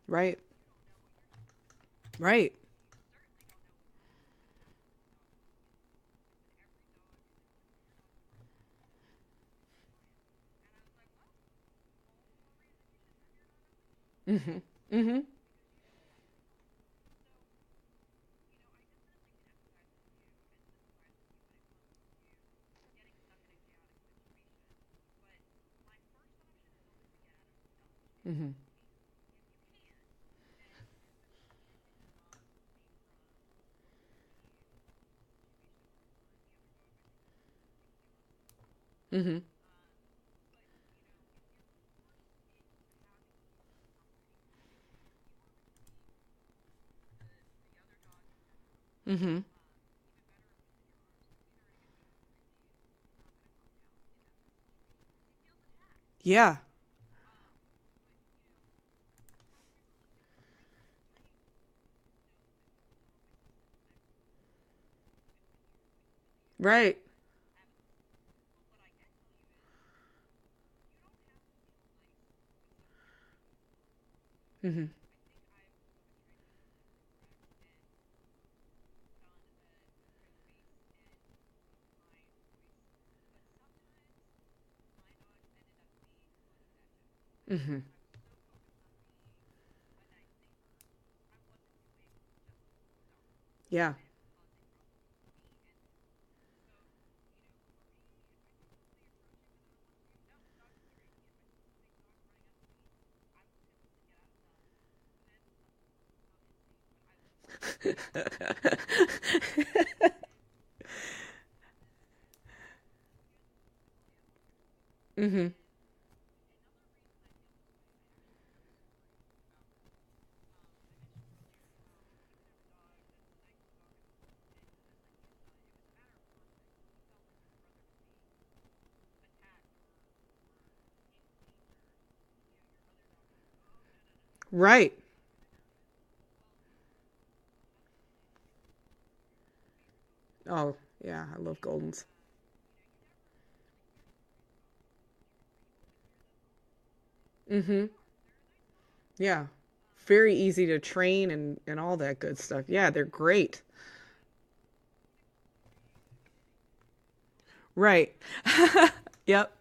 Right. Right. Mhm. Mhm. Mhm. Mhm. Mhm. Yeah. Right. Mhm. Mhm. Yeah. Mhm. Right. Oh, yeah, I love Goldens. Mhm. Yeah. Very easy to train and all that good stuff. Yeah, they're great. Right. Yep.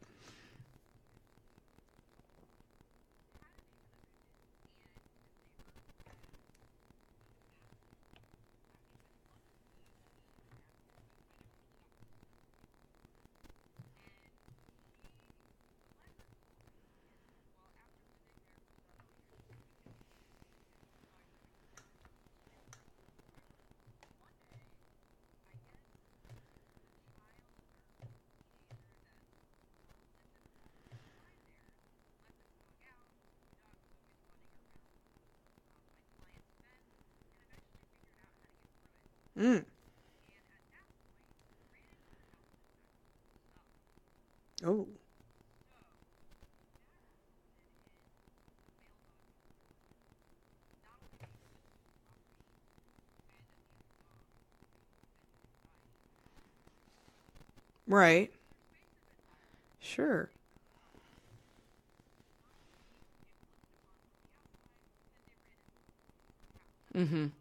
Mm. Oh. Right. Sure. Mhm.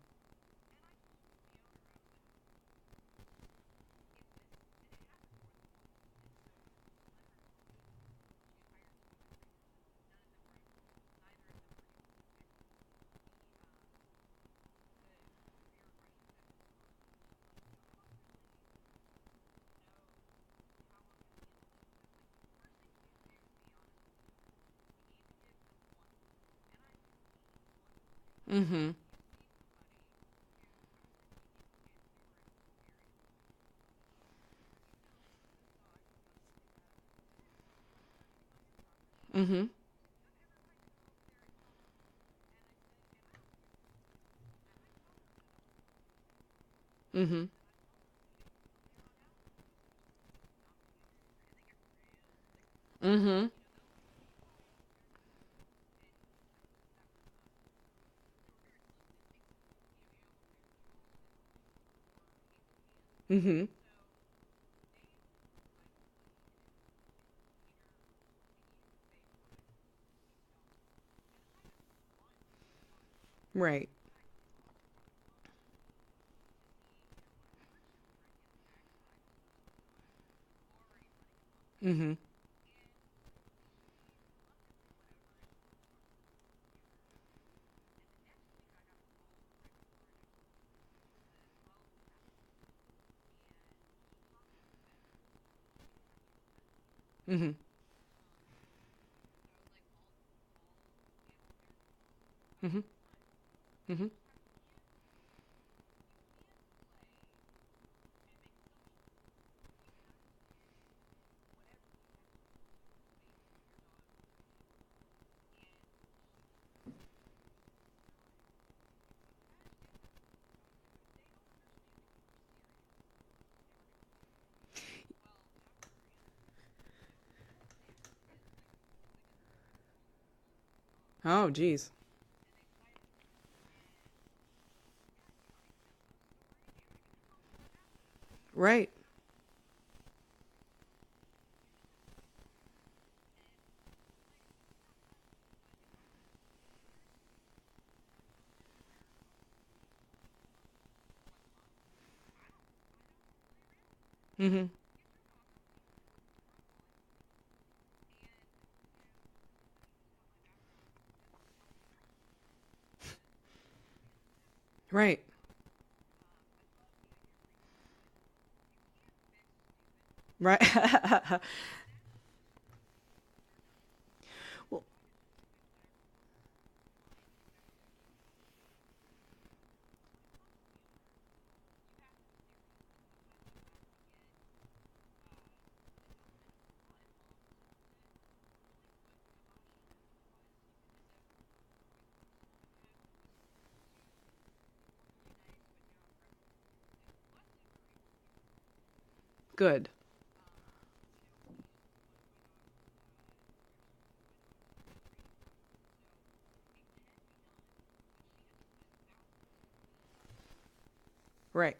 Mm-hmm. Mm-hmm. Mm-hmm. Mm-hmm. Mm-hmm. Right. Mm-hmm. Mm-hmm. Mm-hmm. Mm-hmm. Oh, geez. Right. Mm-hmm. Right. Right. Well, good. Right.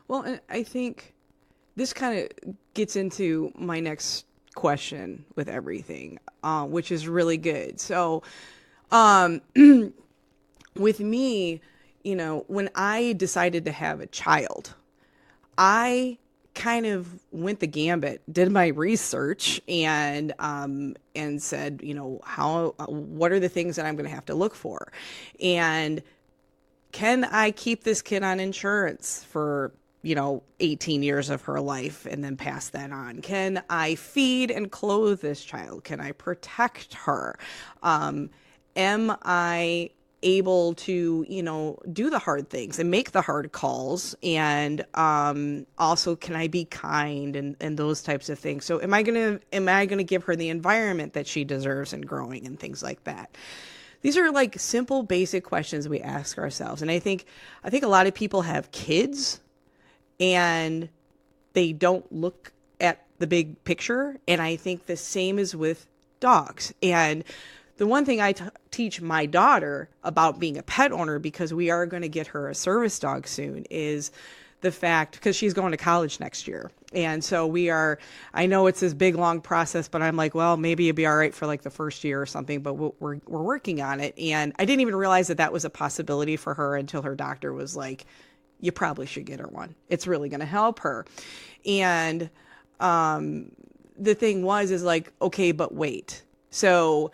Well, and I think this kind of gets into my next question with everything, which is really good. So, um, with me, when I decided to have a child, I kind of went the gambit, did my research, and said, what are the things that I'm going to have to look for, and can I keep this kid on insurance for 18 years of her life and then pass that on? Can I feed and clothe this child? Can I protect her? Um, am I able to, do the hard things and make the hard calls? And also, can I be kind and those types of things? So, am I gonna give her the environment that she deserves and growing and things like that? These are like simple, basic questions we ask ourselves, and I think a lot of people have kids and they don't look at the big picture. And I think the same is with dogs. And the one thing I teach my daughter about being a pet owner, because we are going to get her a service dog soon, is the fact, because she's going to college next year. And so I know it's this big, long process, but I'm like, well, maybe it'd be all right for like the first year or something, but we're working on it. And I didn't even realize that was a possibility for her until her doctor was like, you probably should get her one. It's really going to help her. And the thing is like, okay, but wait. So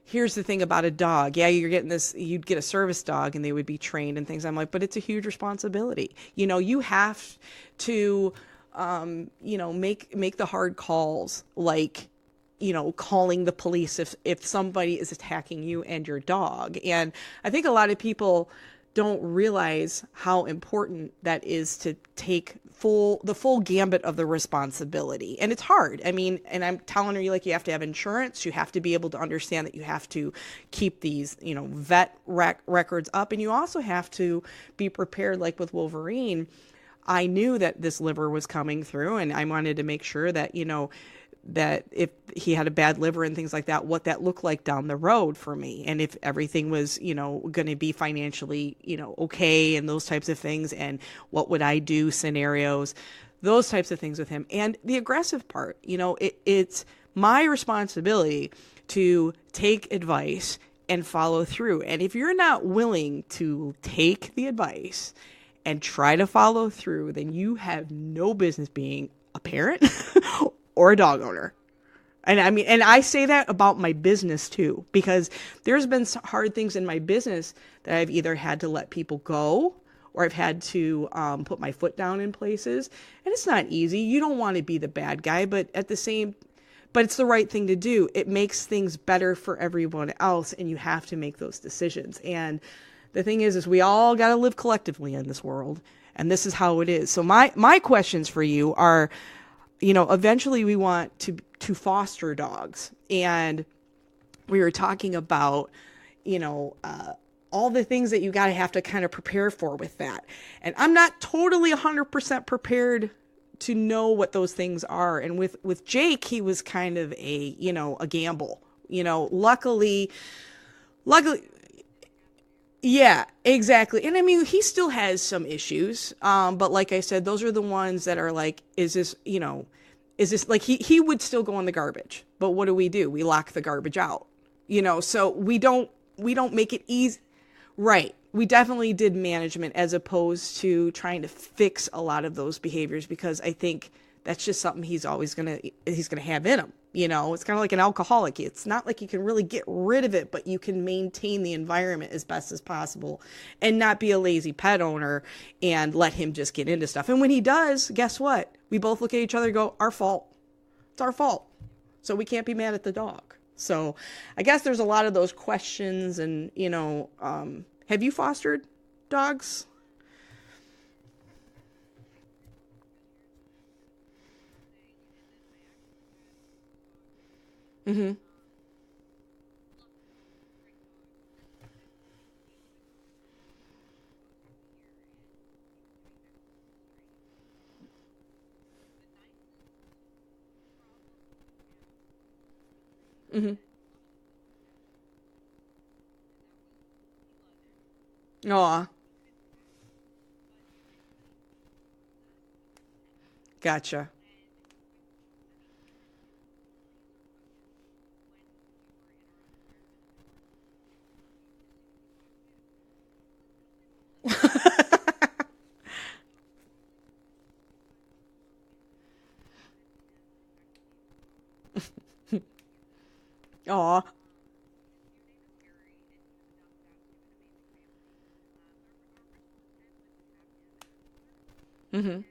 here's the thing about a dog. Yeah, you're getting this, you'd get a service dog and they would be trained and things. I'm like, but it's a huge responsibility. You have to, make the hard calls, like, calling the police if somebody is attacking you and your dog. And I think a lot of people don't realize how important that is, to take the full gambit of the responsibility. And it's hard. I mean, and I'm telling you, like, you have to have insurance. You have to be able to understand that you have to keep these, vet records up. And you also have to be prepared, like with Wolverine. I knew that this liver was coming through, and I wanted to make sure that, that if he had a bad liver and things like that, what that looked like down the road for me. And if everything was, going to be financially, okay, and those types of things. And what would I do scenarios, those types of things with him. And the aggressive part, it's my responsibility to take advice and follow through. And if you're not willing to take the advice and try to follow through, then you have no business being a parent or a dog owner. And I mean, and I say that about my business too, because there's been hard things in my business that I've either had to let people go, or I've had to put my foot down in places. And it's not easy. You don't want to be the bad guy, but it's the right thing to do. It makes things better for everyone else, and you have to make those decisions. And the thing is we all got to live collectively in this world, and this is how it is. So my questions for you are, eventually we want to foster dogs. And we were talking about, all the things that you got to have to kind of prepare for with that. And I'm not totally 100% prepared to know what those things are. And with Jake, he was kind of a gamble, luckily, yeah, exactly. And I mean, he still has some issues. But like I said, those are the ones that are like, is this like, he would still go in the garbage, but what do? We lock the garbage out, so we don't make it easy. Right. We definitely did management as opposed to trying to fix a lot of those behaviors, because I think that's just something he's going to have in him. It's kind of like an alcoholic. It's not like you can really get rid of it, but you can maintain the environment as best as possible and not be a lazy pet owner and let him just get into stuff. And when he does, guess what? We both look at each other and go, our fault. It's our fault. So we can't be mad at the dog. So I guess there's a lot of those questions. And, have you fostered dogs? Mm-hmm. Mm-hmm. Aw, gotcha. Aw. Mm-hmm.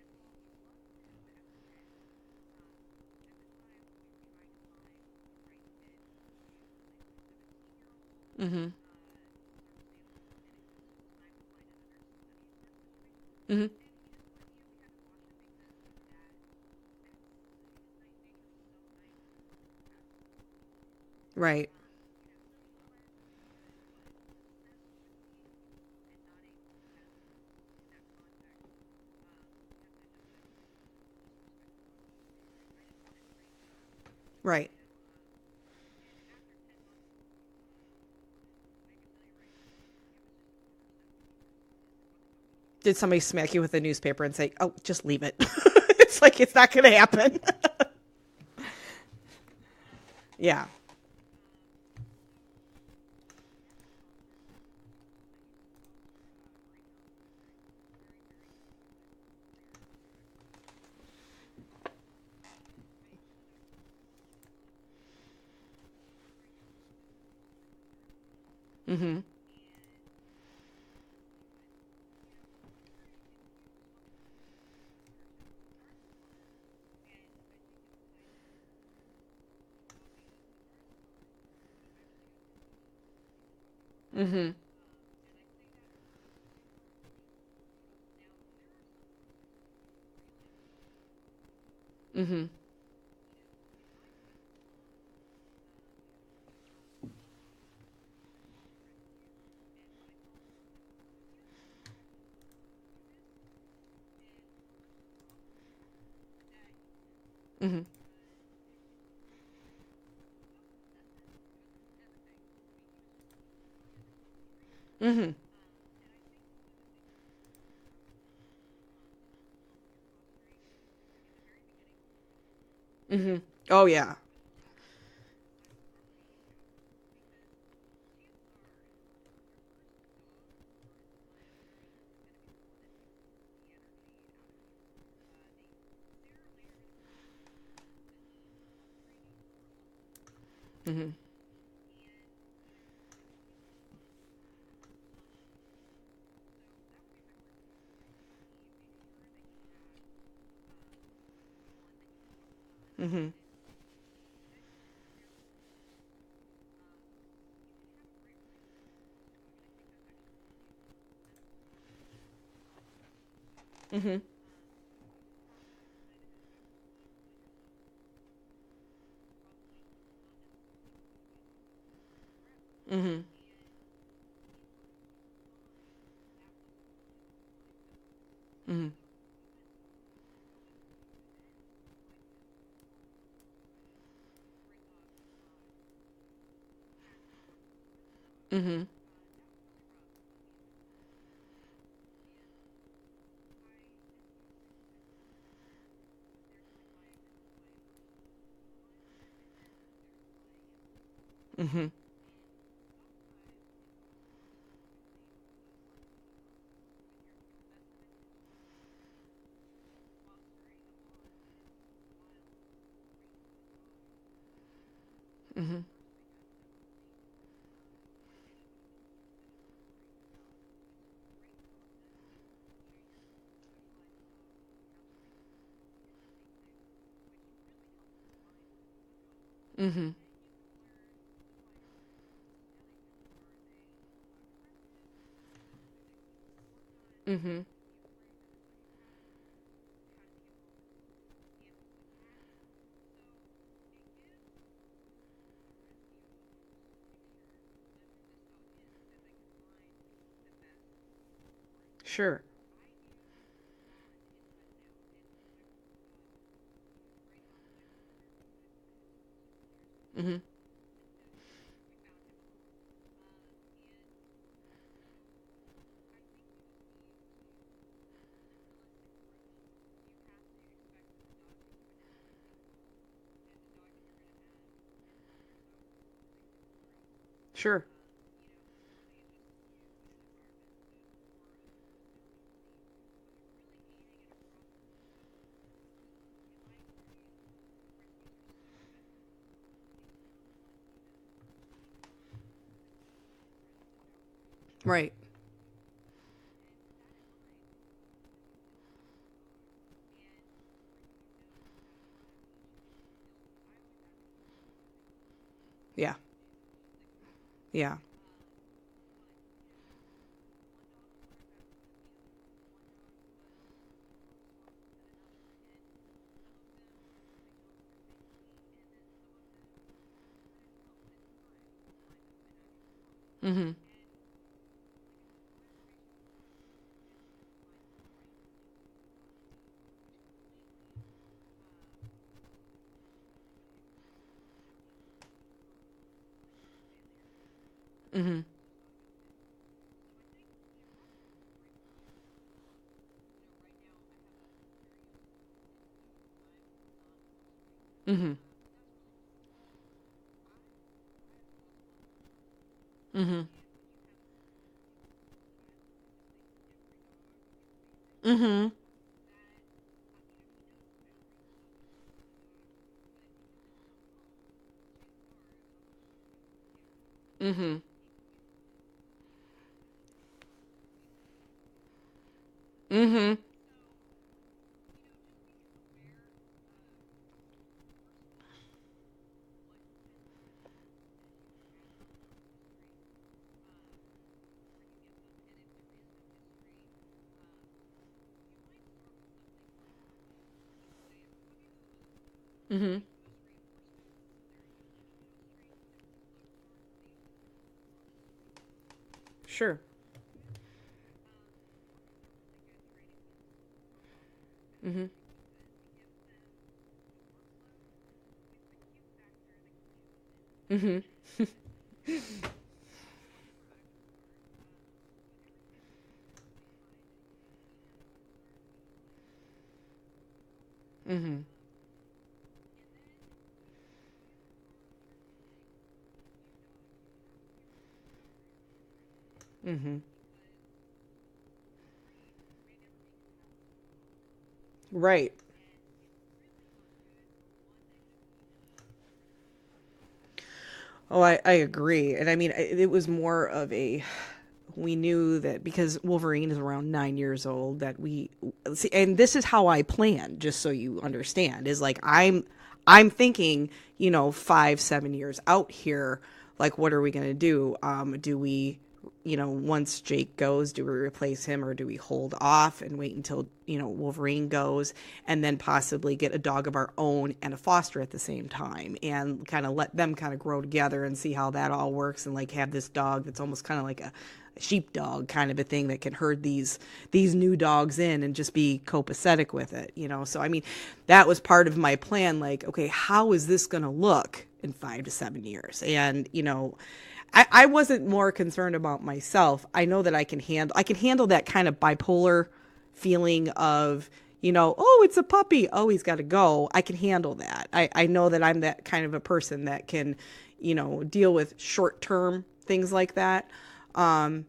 Mm-hmm. Mm-hmm. Right. Right. Did somebody smack you with a newspaper and say, "Oh, just leave it"? It's like it's not going to happen. Yeah. Mhm. Mhm. Mhm. Mhm. Mhm. Mhm. Oh yeah. Mhm. Mhm. Mhm. Mhm. Mhm. Mhm. Mhm. Mhm. Mhm. Mhm. Sure. Mhm. Sure. Right. Yeah. Yeah. Mhm. Mhm. Mhm. Mhm. Mhm. Mhm. Mm-hmm. Sure. Mm-hmm. Mm-hmm. Mm-hmm. Mm-hmm. Right. Oh, I agree. And I mean, it was more of a, we knew that because Wolverine is around 9 years old, that we see, and this is how I plan, just so you understand, is like I'm thinking, 5, 7 years out here, like what are we gonna do? Do we, once Jake goes, do we replace him or do we hold off and wait until, Wolverine goes and then possibly get a dog of our own and a foster at the same time and kind of let them kind of grow together and see how that all works and like have this dog that's almost kind of like a sheepdog kind of a thing that can herd these new dogs in and just be copacetic with it. So I mean, that was part of my plan, like, okay, how is this going to look in 5 to 7 years? And I wasn't more concerned about myself. I know that I can handle that kind of bipolar feeling of, oh, it's a puppy, oh, he's got to go. I can handle that. I know that I'm that kind of a person that can, deal with short term things like that. um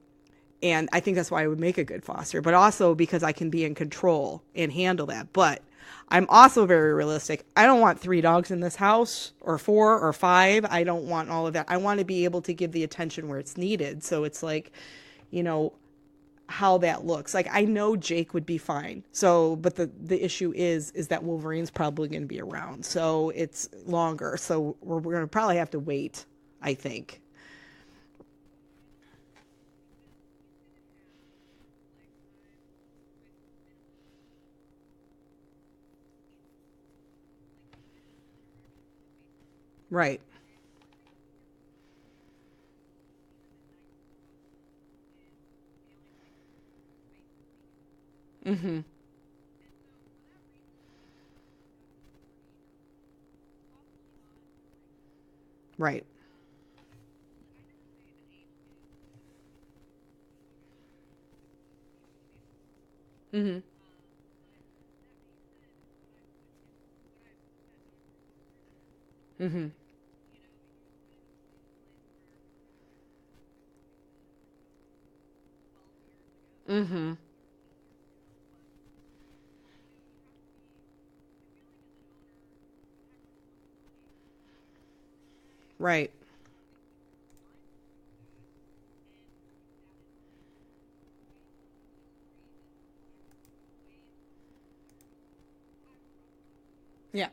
and I think that's why I would make a good foster, but also because I can be in control and handle that. But I'm also very realistic. I don't want 3 dogs in this house or 4 or 5. I don't want all of that. I want to be able to give the attention where it's needed. So it's like, you know, how that looks. Like I know Jake would be fine. So, but the issue is that Wolverine's probably going to be around. So it's longer. So we're going to probably have to wait, I think. Right. Mhm. Right. Mhm. Mhm. Mhm. Right. Yeah.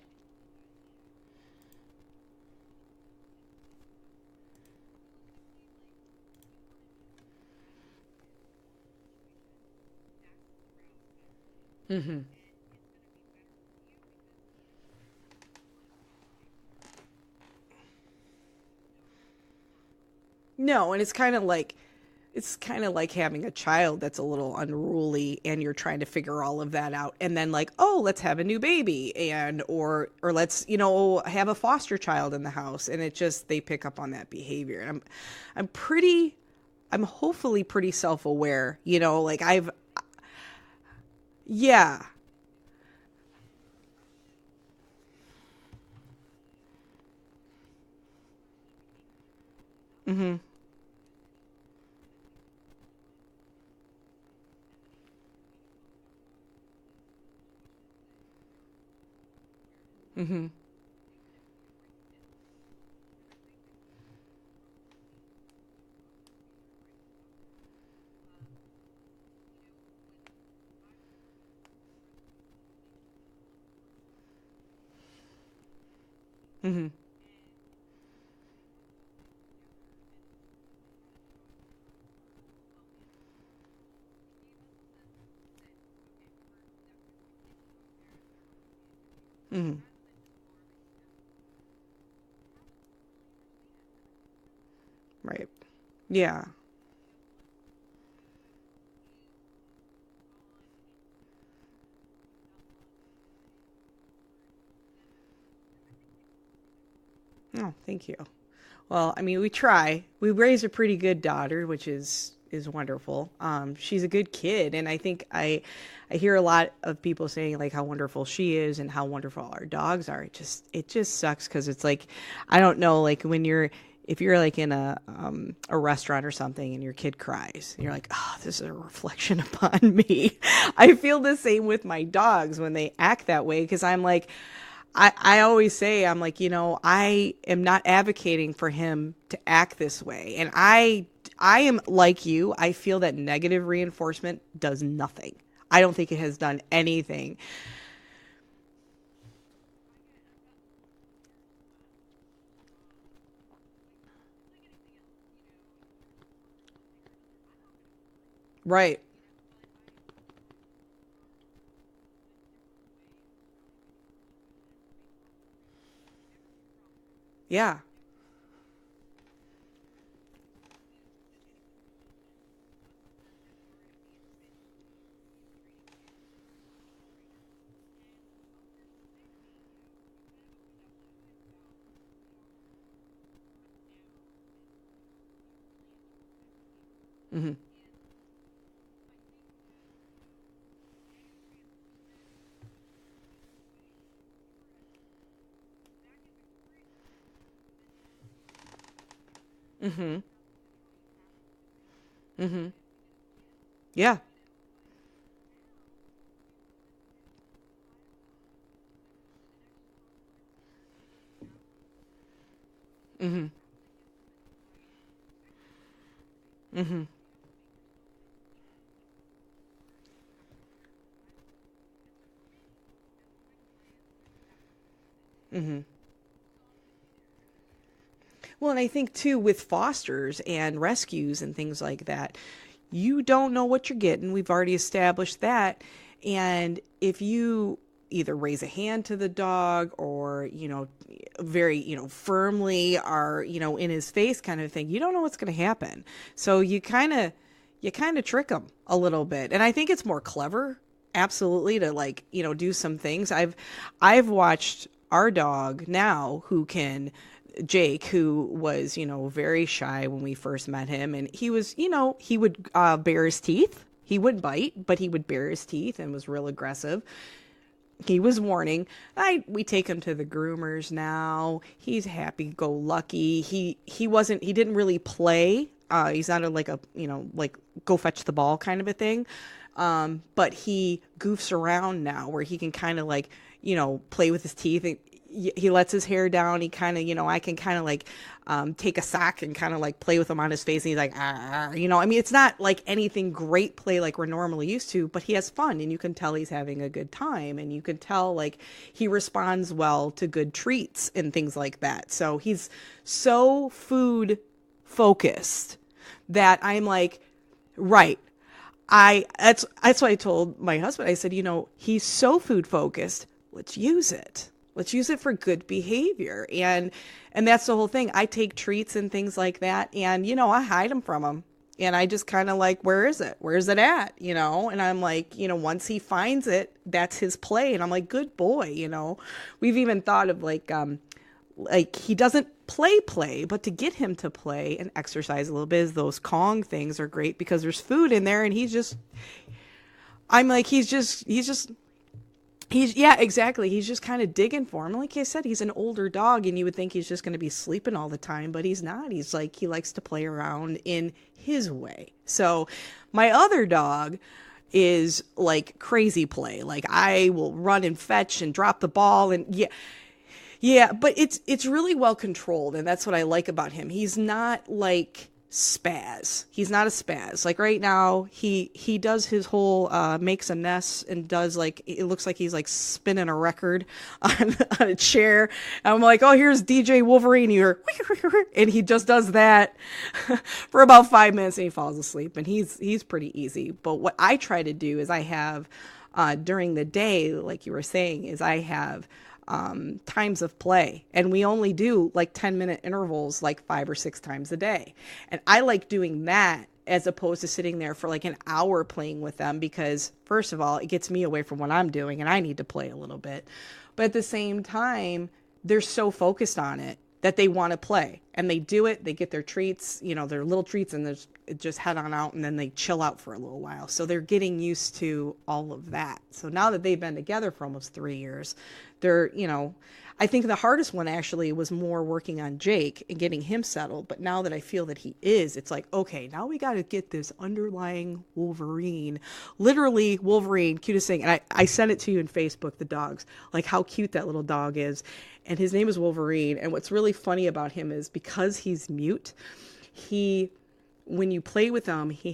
Mhm. No, and it's kind of like having a child that's a little unruly and you're trying to figure all of that out and then like, oh, let's have a new baby and or let's, have a foster child in the house and it just they pick up on that behavior. And I'm pretty I'm hopefully pretty self-aware, like I've yeah. Mhm. Mhm. Mhm. Mhm. Right. Yeah. Oh, thank you. Well, I mean, we try. We raise a pretty good daughter, which is wonderful. She's a good kid, and I hear a lot of people saying like how wonderful she is and how wonderful our dogs are. It just sucks because it's like I don't know, like when you're if you're like in a restaurant or something and your kid cries, and you're like, oh, this is a reflection upon me. I feel the same with my dogs when they act that way because I'm like, I always say, I'm like, I am not advocating for him to act this way. And I am like you. I feel that negative reinforcement does nothing. I don't think it has done anything. Right. Yeah. Mhm. Mhm. Mhm. Yeah. Mhm. Mhm. Mhm. Well, and I think too with fosters and rescues and things like that, you don't know what you're getting. We've already established that. And if you either raise a hand to the dog or, very, firmly are, in his face kind of thing, you don't know what's going to happen. So you kind of trick them a little bit. And I think it's more clever absolutely to like, do some things. I've watched our dog now who can Jake, who was, very shy when we first met him. And he was, he would bare his teeth. He would bite, but he would bare his teeth and was real aggressive. He was warning. We take him to the groomers now. He's happy go lucky. He didn't really play. He's not like a, like go fetch the ball kind of a thing. But he goofs around now where he can kind of like, play with his teeth. And he lets his hair down. He kind of, I can kind of like take a sock and kind of like play with him on his face. And he's like, ah, I mean, it's not like anything great play like we're normally used to, but he has fun and you can tell he's having a good time. And you can tell like he responds well to good treats and things like that. So he's so food focused that I'm like, right. That's what I told my husband. I said, he's so food focused. Let's use it. Let's use it for good behavior. And that's the whole thing. I take treats and things like that and I hide them from him. And I just kind of like, where is it? Where's it at? And I'm like, once he finds it, that's his play. And I'm like, good boy. We've even thought of like he doesn't play, but to get him to play and exercise a little bit is those Kong things are great because there's food in there and I'm like, yeah, exactly. He's just kind of digging for him. Like I said, he's an older dog and you would think he's just going to be sleeping all the time, but he's not. He's like, he likes to play around in his way. So my other dog is like crazy play. Like I will run and fetch and drop the ball and yeah. Yeah, but it's really well controlled, and that's what I like about him. He's not like spaz. He's not a spaz. Like right now, he does his whole makes a mess and does like it looks like he's like spinning a record on a chair. And I'm like, oh, here's DJ Wolverine here, and he just does that for about 5 minutes, and he falls asleep, and he's pretty easy. But what I try to do is I have during the day, like you were saying, is I have times of play. And we only do like 10-minute intervals, like 5 or 6 times a day. And I like doing that as opposed to sitting there for like an hour playing with them, because first of all, it gets me away from what I'm doing and I need to play a little bit. But at the same time, they're so focused on it that they want to play, and they do it. They get their treats, their little treats, and there's just head on out, and then they chill out for a little while. So they're getting used to all of that. So now that they've been together for almost 3 years, they're, I think the hardest one actually was more working on Jake and getting him settled. But now that I feel that he is, it's like, okay, now we got to get this underlying Wolverine, literally Wolverine, cutest thing. And I sent it to you in Facebook, the dogs, like how cute that little dog is. And his name is Wolverine. And what's really funny about him is because he's mute, when you play with him, he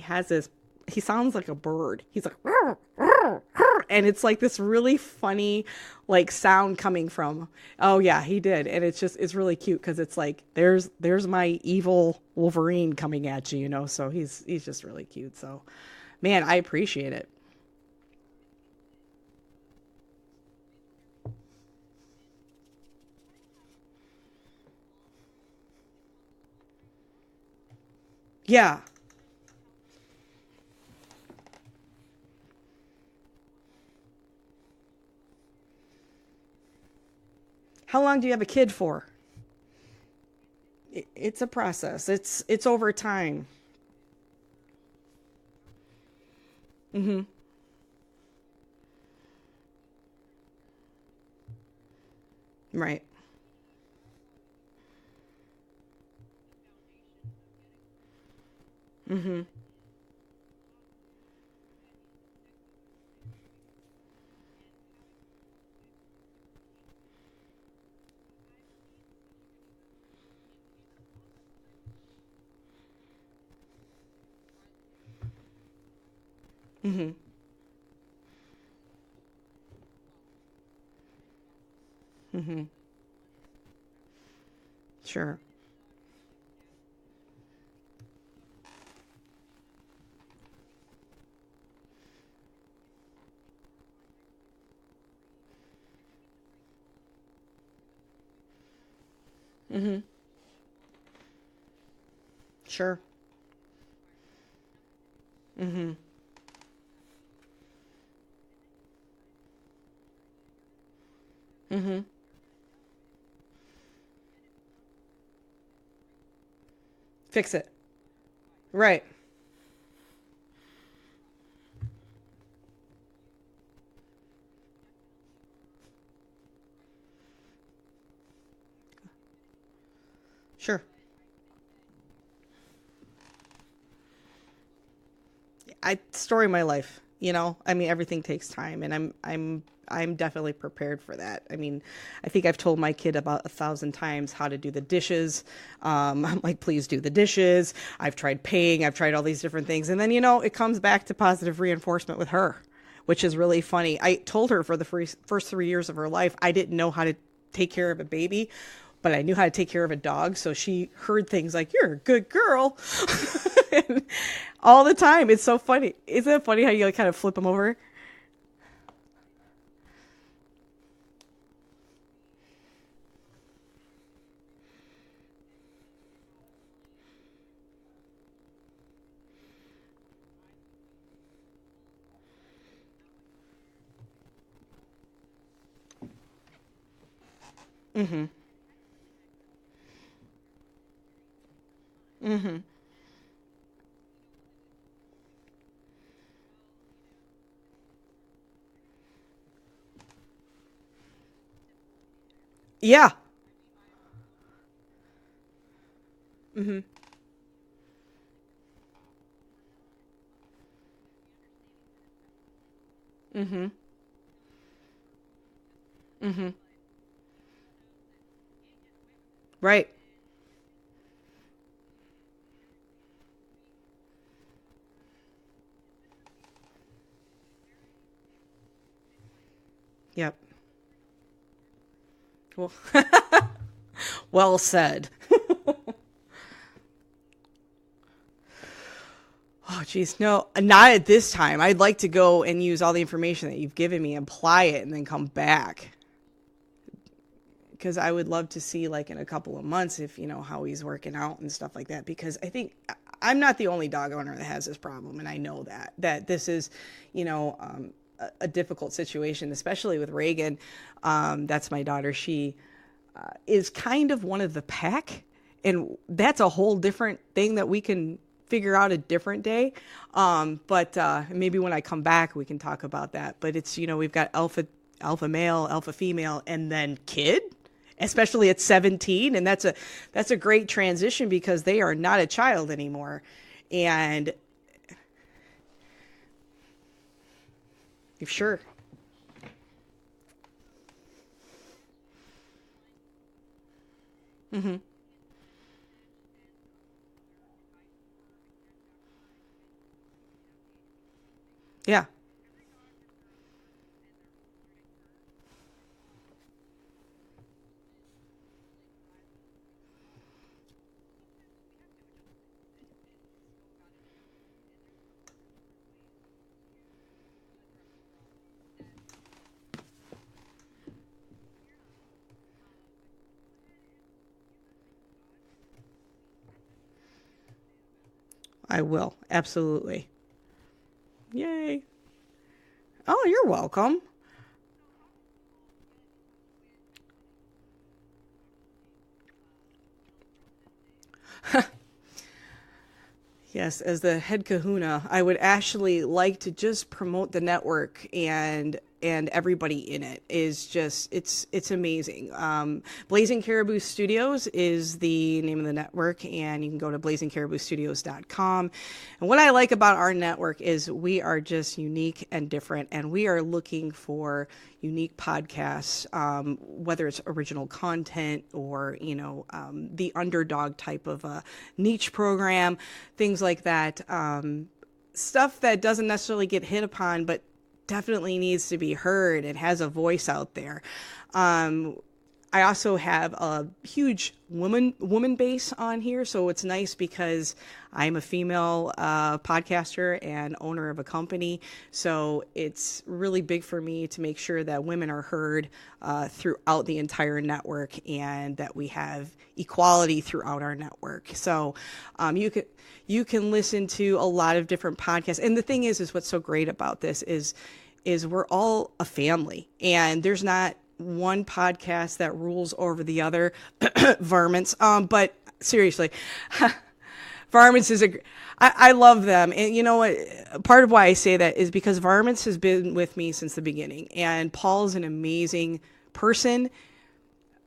sounds like a bird. He's like, "Rrr, rrr, rrr," and it's like this really funny, like sound coming from, oh yeah, he did. And it's really cute. Cause it's like, there's my evil Wolverine coming at you, so he's just really cute. So man, I appreciate it. Yeah. How long do you have a kid for? It's a process. It's over time. Hmm. Right. Hmm. Hmm. Hmm. Sure. Hmm. Sure. Hmm. Hmm. Fix it. Right. Sure. Story my life, I mean, everything takes time, and I'm definitely prepared for that. I mean, I think I've told my kid about 1,000 times how to do the dishes. I'm like, please do the dishes. I've tried paying, I've tried all these different things, and then it comes back to positive reinforcement with her, which is really funny. I told her for the first 3 years of her life I didn't know how to take care of a baby, but I knew how to take care of a dog. So she heard things like, "You're a good girl." And all the time. It's so funny. Isn't it funny how you like kind of flip them over? Mm-hmm. Mm-hmm. Yeah. Mm-hmm. Mm-hmm. Mm-hmm. Right. Yep. Well, well said. Oh, geez. No, not at this time. I'd like to go and use all the information that you've given me, apply it, and then come back. because I would love to see like in a couple of months if how he's working out and stuff like that, because I think I'm not the only dog owner that has this problem, and I know that this is a difficult situation, especially with Reagan. That's my daughter. She is kind of one of the pack, and that's a whole different thing that we can figure out a different day. But maybe when I come back, we can talk about that. But it's, we've got alpha male, alpha female, and then kid, especially at 17. And that's a great transition because they are not a child anymore. And sure. Mm-hmm. Yeah, I will. Absolutely. Yay. Oh, you're welcome. Yes, as the head kahuna, I would actually like to just promote the network, and everybody in it is just it's amazing. Blazing Caribou Studios is the name of the network, and you can go to blazingcariboustudios.com. And what I like about our network is we are just unique and different, and we are looking for unique podcasts, whether it's original content or the underdog type of a niche program, things like that. Stuff that doesn't necessarily get hit upon, but definitely needs to be heard. It has a voice out there. I also have a huge woman base on here, so it's nice because I'm a female podcaster and owner of a company. So it's really big for me to make sure that women are heard throughout the entire network, and that we have equality throughout our network. So you can listen to a lot of different podcasts, and the thing is what's so great about this is we're all a family, and there's not one podcast that rules over the other. Varmints. But seriously, Varmints is I love them. And you know what? Part of why I say that is because Varmints has been with me since the beginning, and Paul's an amazing person.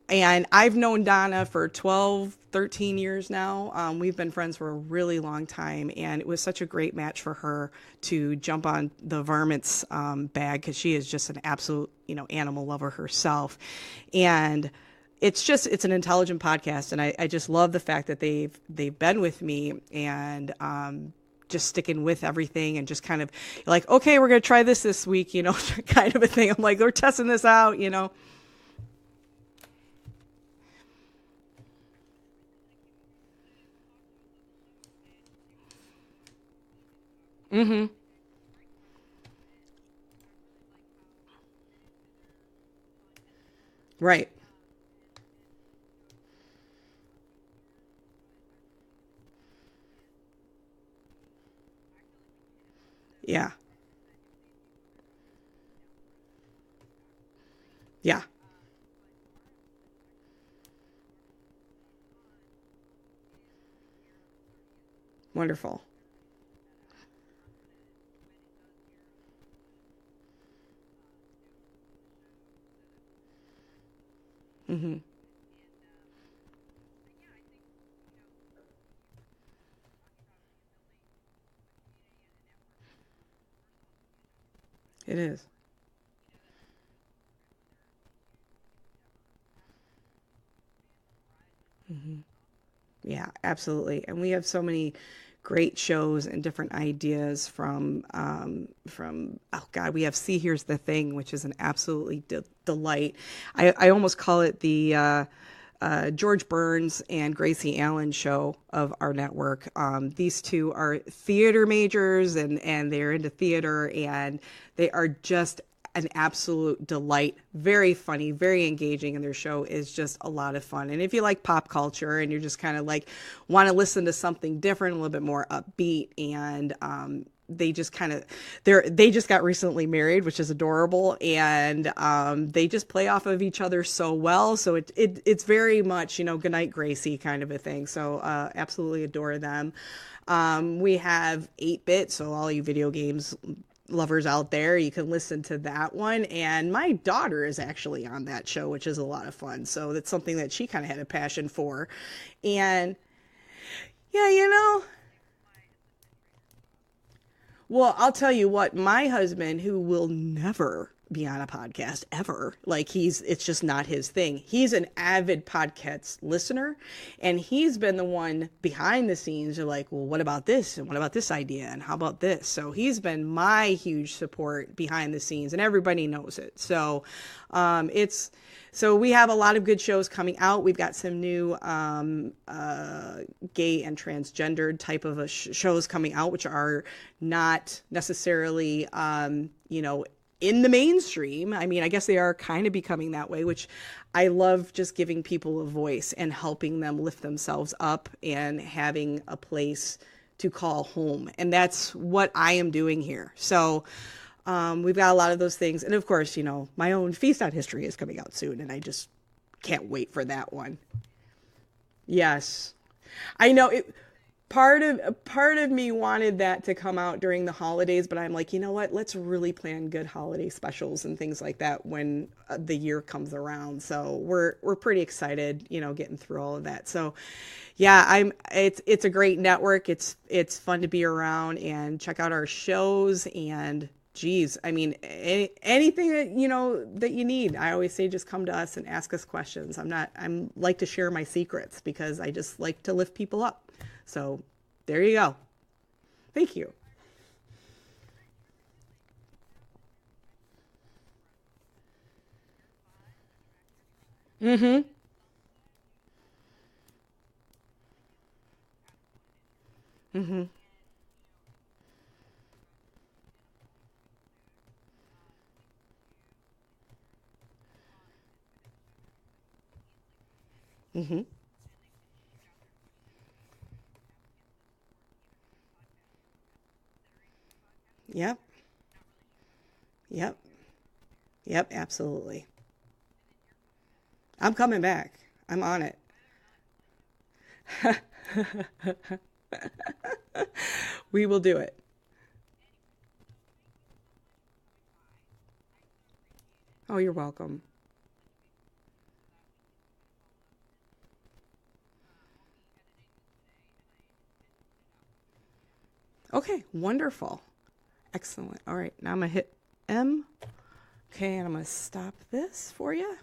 And I've known Donna for 12, 13 years now. We've been friends for a really long time, and it was such a great match for her to jump on the Varmints bag, because she is just an absolute, animal lover herself. And it's an intelligent podcast, and I just love the fact that they've been with me, and just sticking with everything, and just kind of like, okay, we're going to try this week, kind of a thing. I'm like, we're testing this out. Mm-hmm. Right. Yeah. Yeah. Wonderful. Mm-hmm. It is. Mm-hmm. Yeah, absolutely. And we have so many great shows and different ideas from oh God, we have See Here's the Thing, which is an absolutely delight. I almost call it the George Burns and Gracie Allen show of our network. These two are theater majors, and they're into theater, and they are just an absolute delight. Very funny, very engaging, and their show is just a lot of fun. And if you like pop culture and you're just kind of like want to listen to something different, a little bit more upbeat, and they just kind of they just got recently married, which is adorable, and they just play off of each other so well. So it's very much, you know, goodnight Gracie kind of a thing. So absolutely adore them. We have 8-Bit, so all you video games lovers out there, you can listen to that one. And my daughter is actually on that show, which is a lot of fun. So that's something that she kind of had a passion for. And yeah, you know, well, I'll tell you what, my husband, who will never be on a podcast ever, like it's just not his thing. He's an avid podcast listener, and he's been the one behind the scenes. You're like, well, what about this? And what about this idea? And how about this? So he's been my huge support behind the scenes, and everybody knows it. So, so we have a lot of good shows coming out. We've got some new gay and transgendered type of shows coming out, which are not necessarily, you know, in the mainstream. I mean, I guess they are kind of becoming that way, which I love, just giving people a voice and helping them lift themselves up and having a place to call home. And that's what I am doing here. So we've got a lot of those things. And of course, you know, my own Feast on History is coming out soon, and I just can't wait for that one. Yes. I know it. Part of me wanted that to come out during the holidays, but I'm like, you know what? Let's really plan good holiday specials and things like that when the year comes around. So we're pretty excited, you know, getting through all of that. So yeah, it's a great network. It's fun to be around and check out our shows. And geez, I mean, anything that, you know, that you need, I always say, just come to us and ask us questions. I'm like to share my secrets because I just like to lift people up. So there you go. Thank you. Mm-hmm. Mm-hmm. Mm-hmm. Yep. Yep. Yep. Absolutely. I'm coming back. I'm on it. We will do it. Oh, you're welcome. Okay. Wonderful. Excellent. All right. Now I'm going to hit M. Okay. And I'm going to stop this for you.